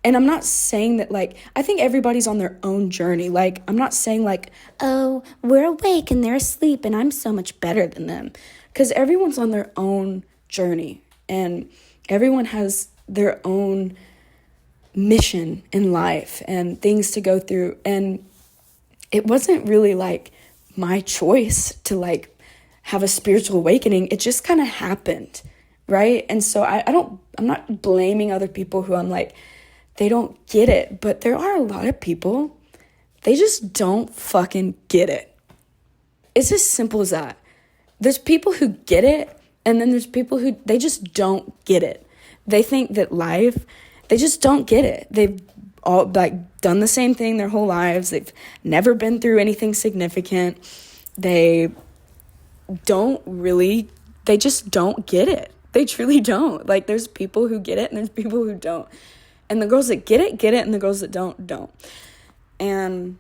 And I'm not saying that, like, I think everybody's on their own journey. Like, I'm not saying like, oh, we're awake and they're asleep and I'm so much better than them. Because everyone's on their own journey, and everyone has their own mission in life and things to go through. And it wasn't really like my choice to like have a spiritual awakening. It just kind of happened, right? And so I'm not blaming other people who I'm like, they don't get it. But there are a lot of people, they just don't fucking get it. It's as simple as that. There's people who get it, and then there's people who, they just don't get it. They think that life, they just don't get it. They've all like done the same thing their whole lives. They've never been through anything significant. They just don't get it. They truly don't. Like, there's people who get it and there's people who don't. And the girls that get it, and the girls that don't. And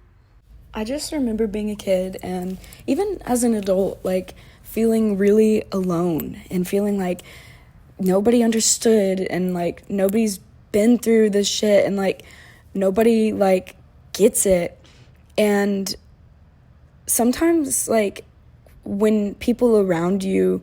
I just remember being a kid and even as an adult, like, feeling really alone and feeling like nobody understood and, like, nobody's been through this shit and, like, nobody, like, gets it. And sometimes, like, when people around you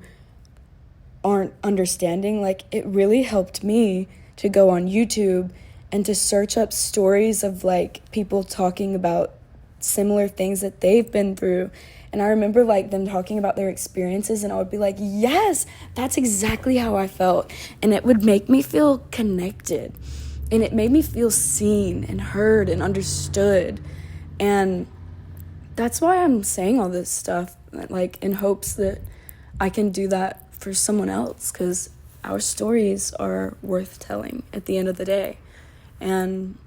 aren't understanding, like, it really helped me to go on YouTube and to search up stories of, like, people talking about similar things that they've been through. And I remember, like, them talking about their experiences, and I would be like, yes, that's exactly how I felt. And it would make me feel connected. And it made me feel seen and heard and understood. And that's why I'm saying all this stuff, like, in hopes that I can do that for someone else, because our stories are worth telling at the end of the day. And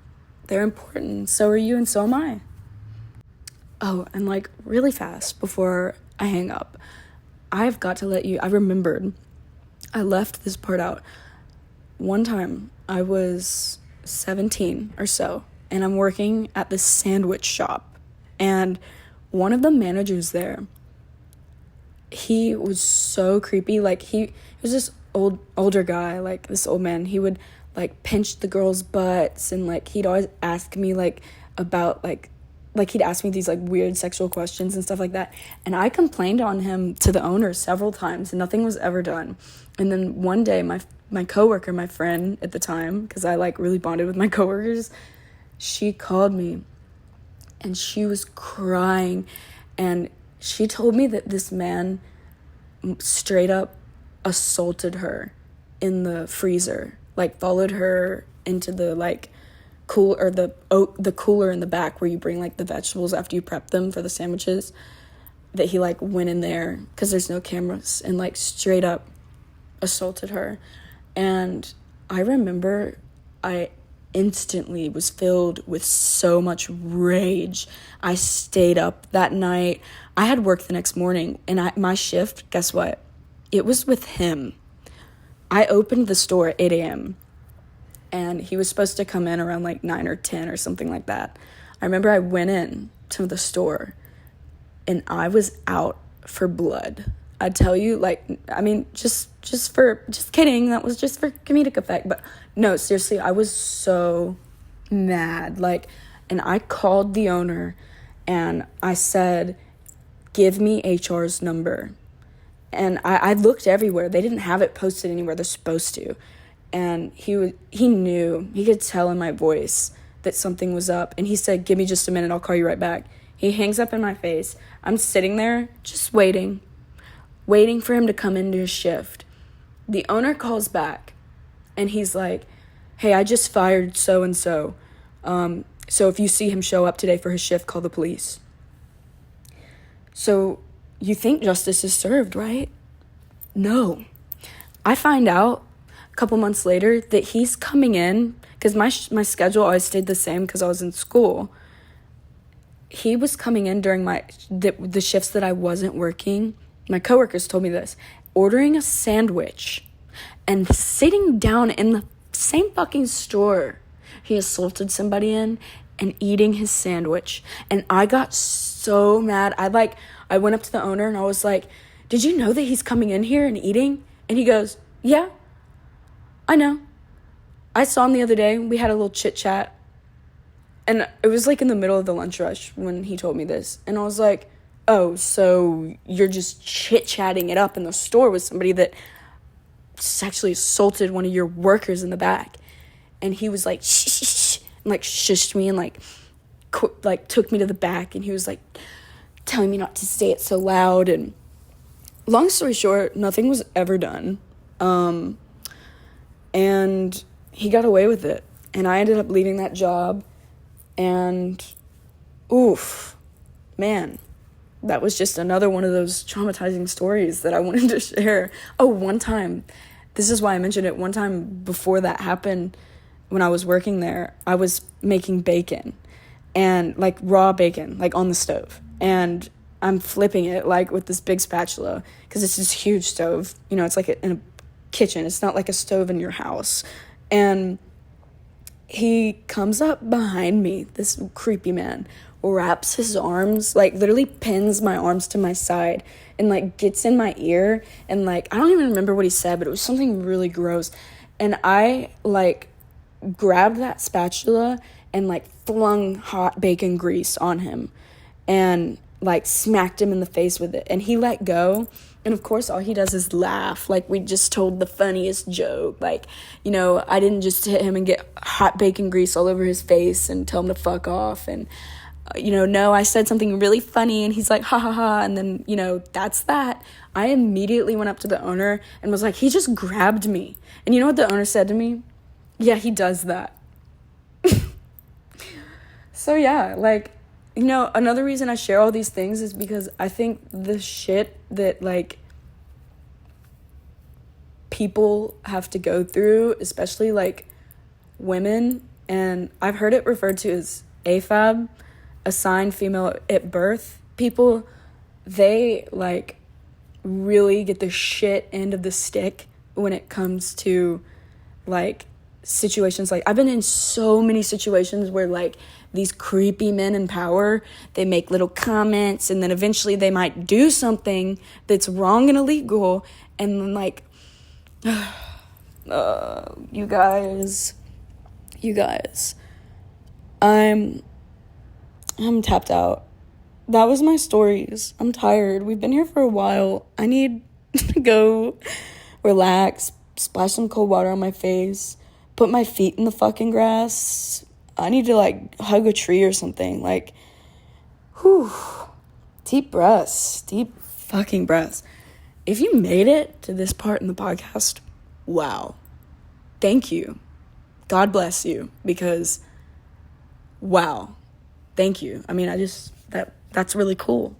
they're important. So are you, and so am I. Oh, and, like, really fast before I hang up, I've got to let you, I remembered, I left this part out. One time, I was 17 or so, and I'm working at this sandwich shop, and one of the managers there, he was so creepy. Like, he was this older guy, like, this old man. He would, like, pinch the girls' butts, and, like, he'd always ask me, like, about, like, he'd ask me these, like, weird sexual questions and stuff like that. And I complained on him to the owner several times, and nothing was ever done. And then one day, my coworker, my friend at the time, because I, like, really bonded with my coworkers, she called me, and she was crying, and she told me that this man straight up assaulted her in the freezer, like, followed her into the, like, the cooler in the back where you bring, like, the vegetables after you prep them for the sandwiches, that he, like, went in there because there's no cameras and, like, straight up assaulted her. And I remember I instantly was filled with so much rage. I stayed up that night. I had work the next morning, and my shift, guess what? It was with him. I opened the store at 8 a.m., and he was supposed to come in around, like, 9 or 10 or something like that. I remember I went in to the store, and I was out for blood. I tell you, like, I mean, just kidding. That was just for comedic effect. But no, seriously, I was so mad. Like, and I called the owner, and I said, give me HR's number. And I looked everywhere. They didn't have it posted anywhere. They're supposed to. And he knew, he could tell in my voice that something was up. And he said, give me just a minute, I'll call you right back. He hangs up in my face. I'm sitting there just waiting for him to come into his shift. The owner calls back, and he's like, hey, I just fired so-and-so. So if you see him show up today for his shift, call the police. So you think justice is served, right? No. I find out couple months later that he's coming in, because my schedule always stayed the same because I was in school. He was coming in during the shifts that I wasn't working. My coworkers told me this, ordering a sandwich and sitting down in the same fucking store he assaulted somebody in and eating his sandwich. And I got so mad. I went up to the owner and I was like, did you know that he's coming in here and eating? And he goes, yeah, I know. I saw him the other day. We had a little chit chat. And it was, like, in the middle of the lunch rush when he told me this. And I was like, oh, so you're just chit-chatting it up in the store with somebody that sexually assaulted one of your workers in the back. And he was like, shh, shh, shh, and, like, shushed me and, like, took me to the back. And he was, like, telling me not to say it so loud. And long story short, nothing was ever done. And he got away with it. And I ended up leaving that job. And, oof, man, that was just another one of those traumatizing stories that I wanted to share. Oh, one time, this is why I mentioned it, one time before that happened, when I was working there, I was making bacon. And, like, raw bacon, like, on the stove. And I'm flipping it, like, with this big spatula, because it's this huge stove. You know, it's like in a kitchen. It's not like a stove in your house. And he comes up behind me, this creepy man, wraps his arms, like literally pins my arms to my side and like gets in my ear and like, I don't even remember what he said, but it was something really gross. And I like grabbed that spatula and like flung hot bacon grease on him and like smacked him in the face with it. And he let go. And of course, all he does is laugh. Like, we just told the funniest joke. Like, you know, I didn't just hit him and get hot bacon grease all over his face and tell him to fuck off. And, no, I said something really funny and he's like, ha ha ha. And then, that's that. I immediately went up to the owner and was like, he just grabbed me. And you know what the owner said to me? Yeah, he does that. So yeah, like, another reason I share all these things is because I think the shit that, like, people have to go through, especially, like, women, and I've heard it referred to as AFAB, assigned female at birth, people, they, like, really get the shit end of the stick when it comes to, like, situations. Like, I've been in so many situations where, like, these creepy men in power, they make little comments and then eventually they might do something that's wrong and illegal, and then, like, you guys, I'm tapped out. That was my stories. I'm tired. We've been here for a while. I need to go relax, splash some cold water on my face, put my feet in the fucking grass. I need to, like, hug a tree or something. Like, whew. Deep breaths. Deep fucking breaths. If you made it to this part in the podcast, wow. Thank you. God bless you. Because, wow. Thank you. I mean, that's really cool.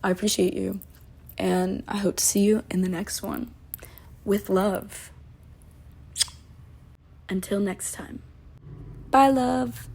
I appreciate you. And I hope to see you in the next one. With love. Until next time. Bye, love.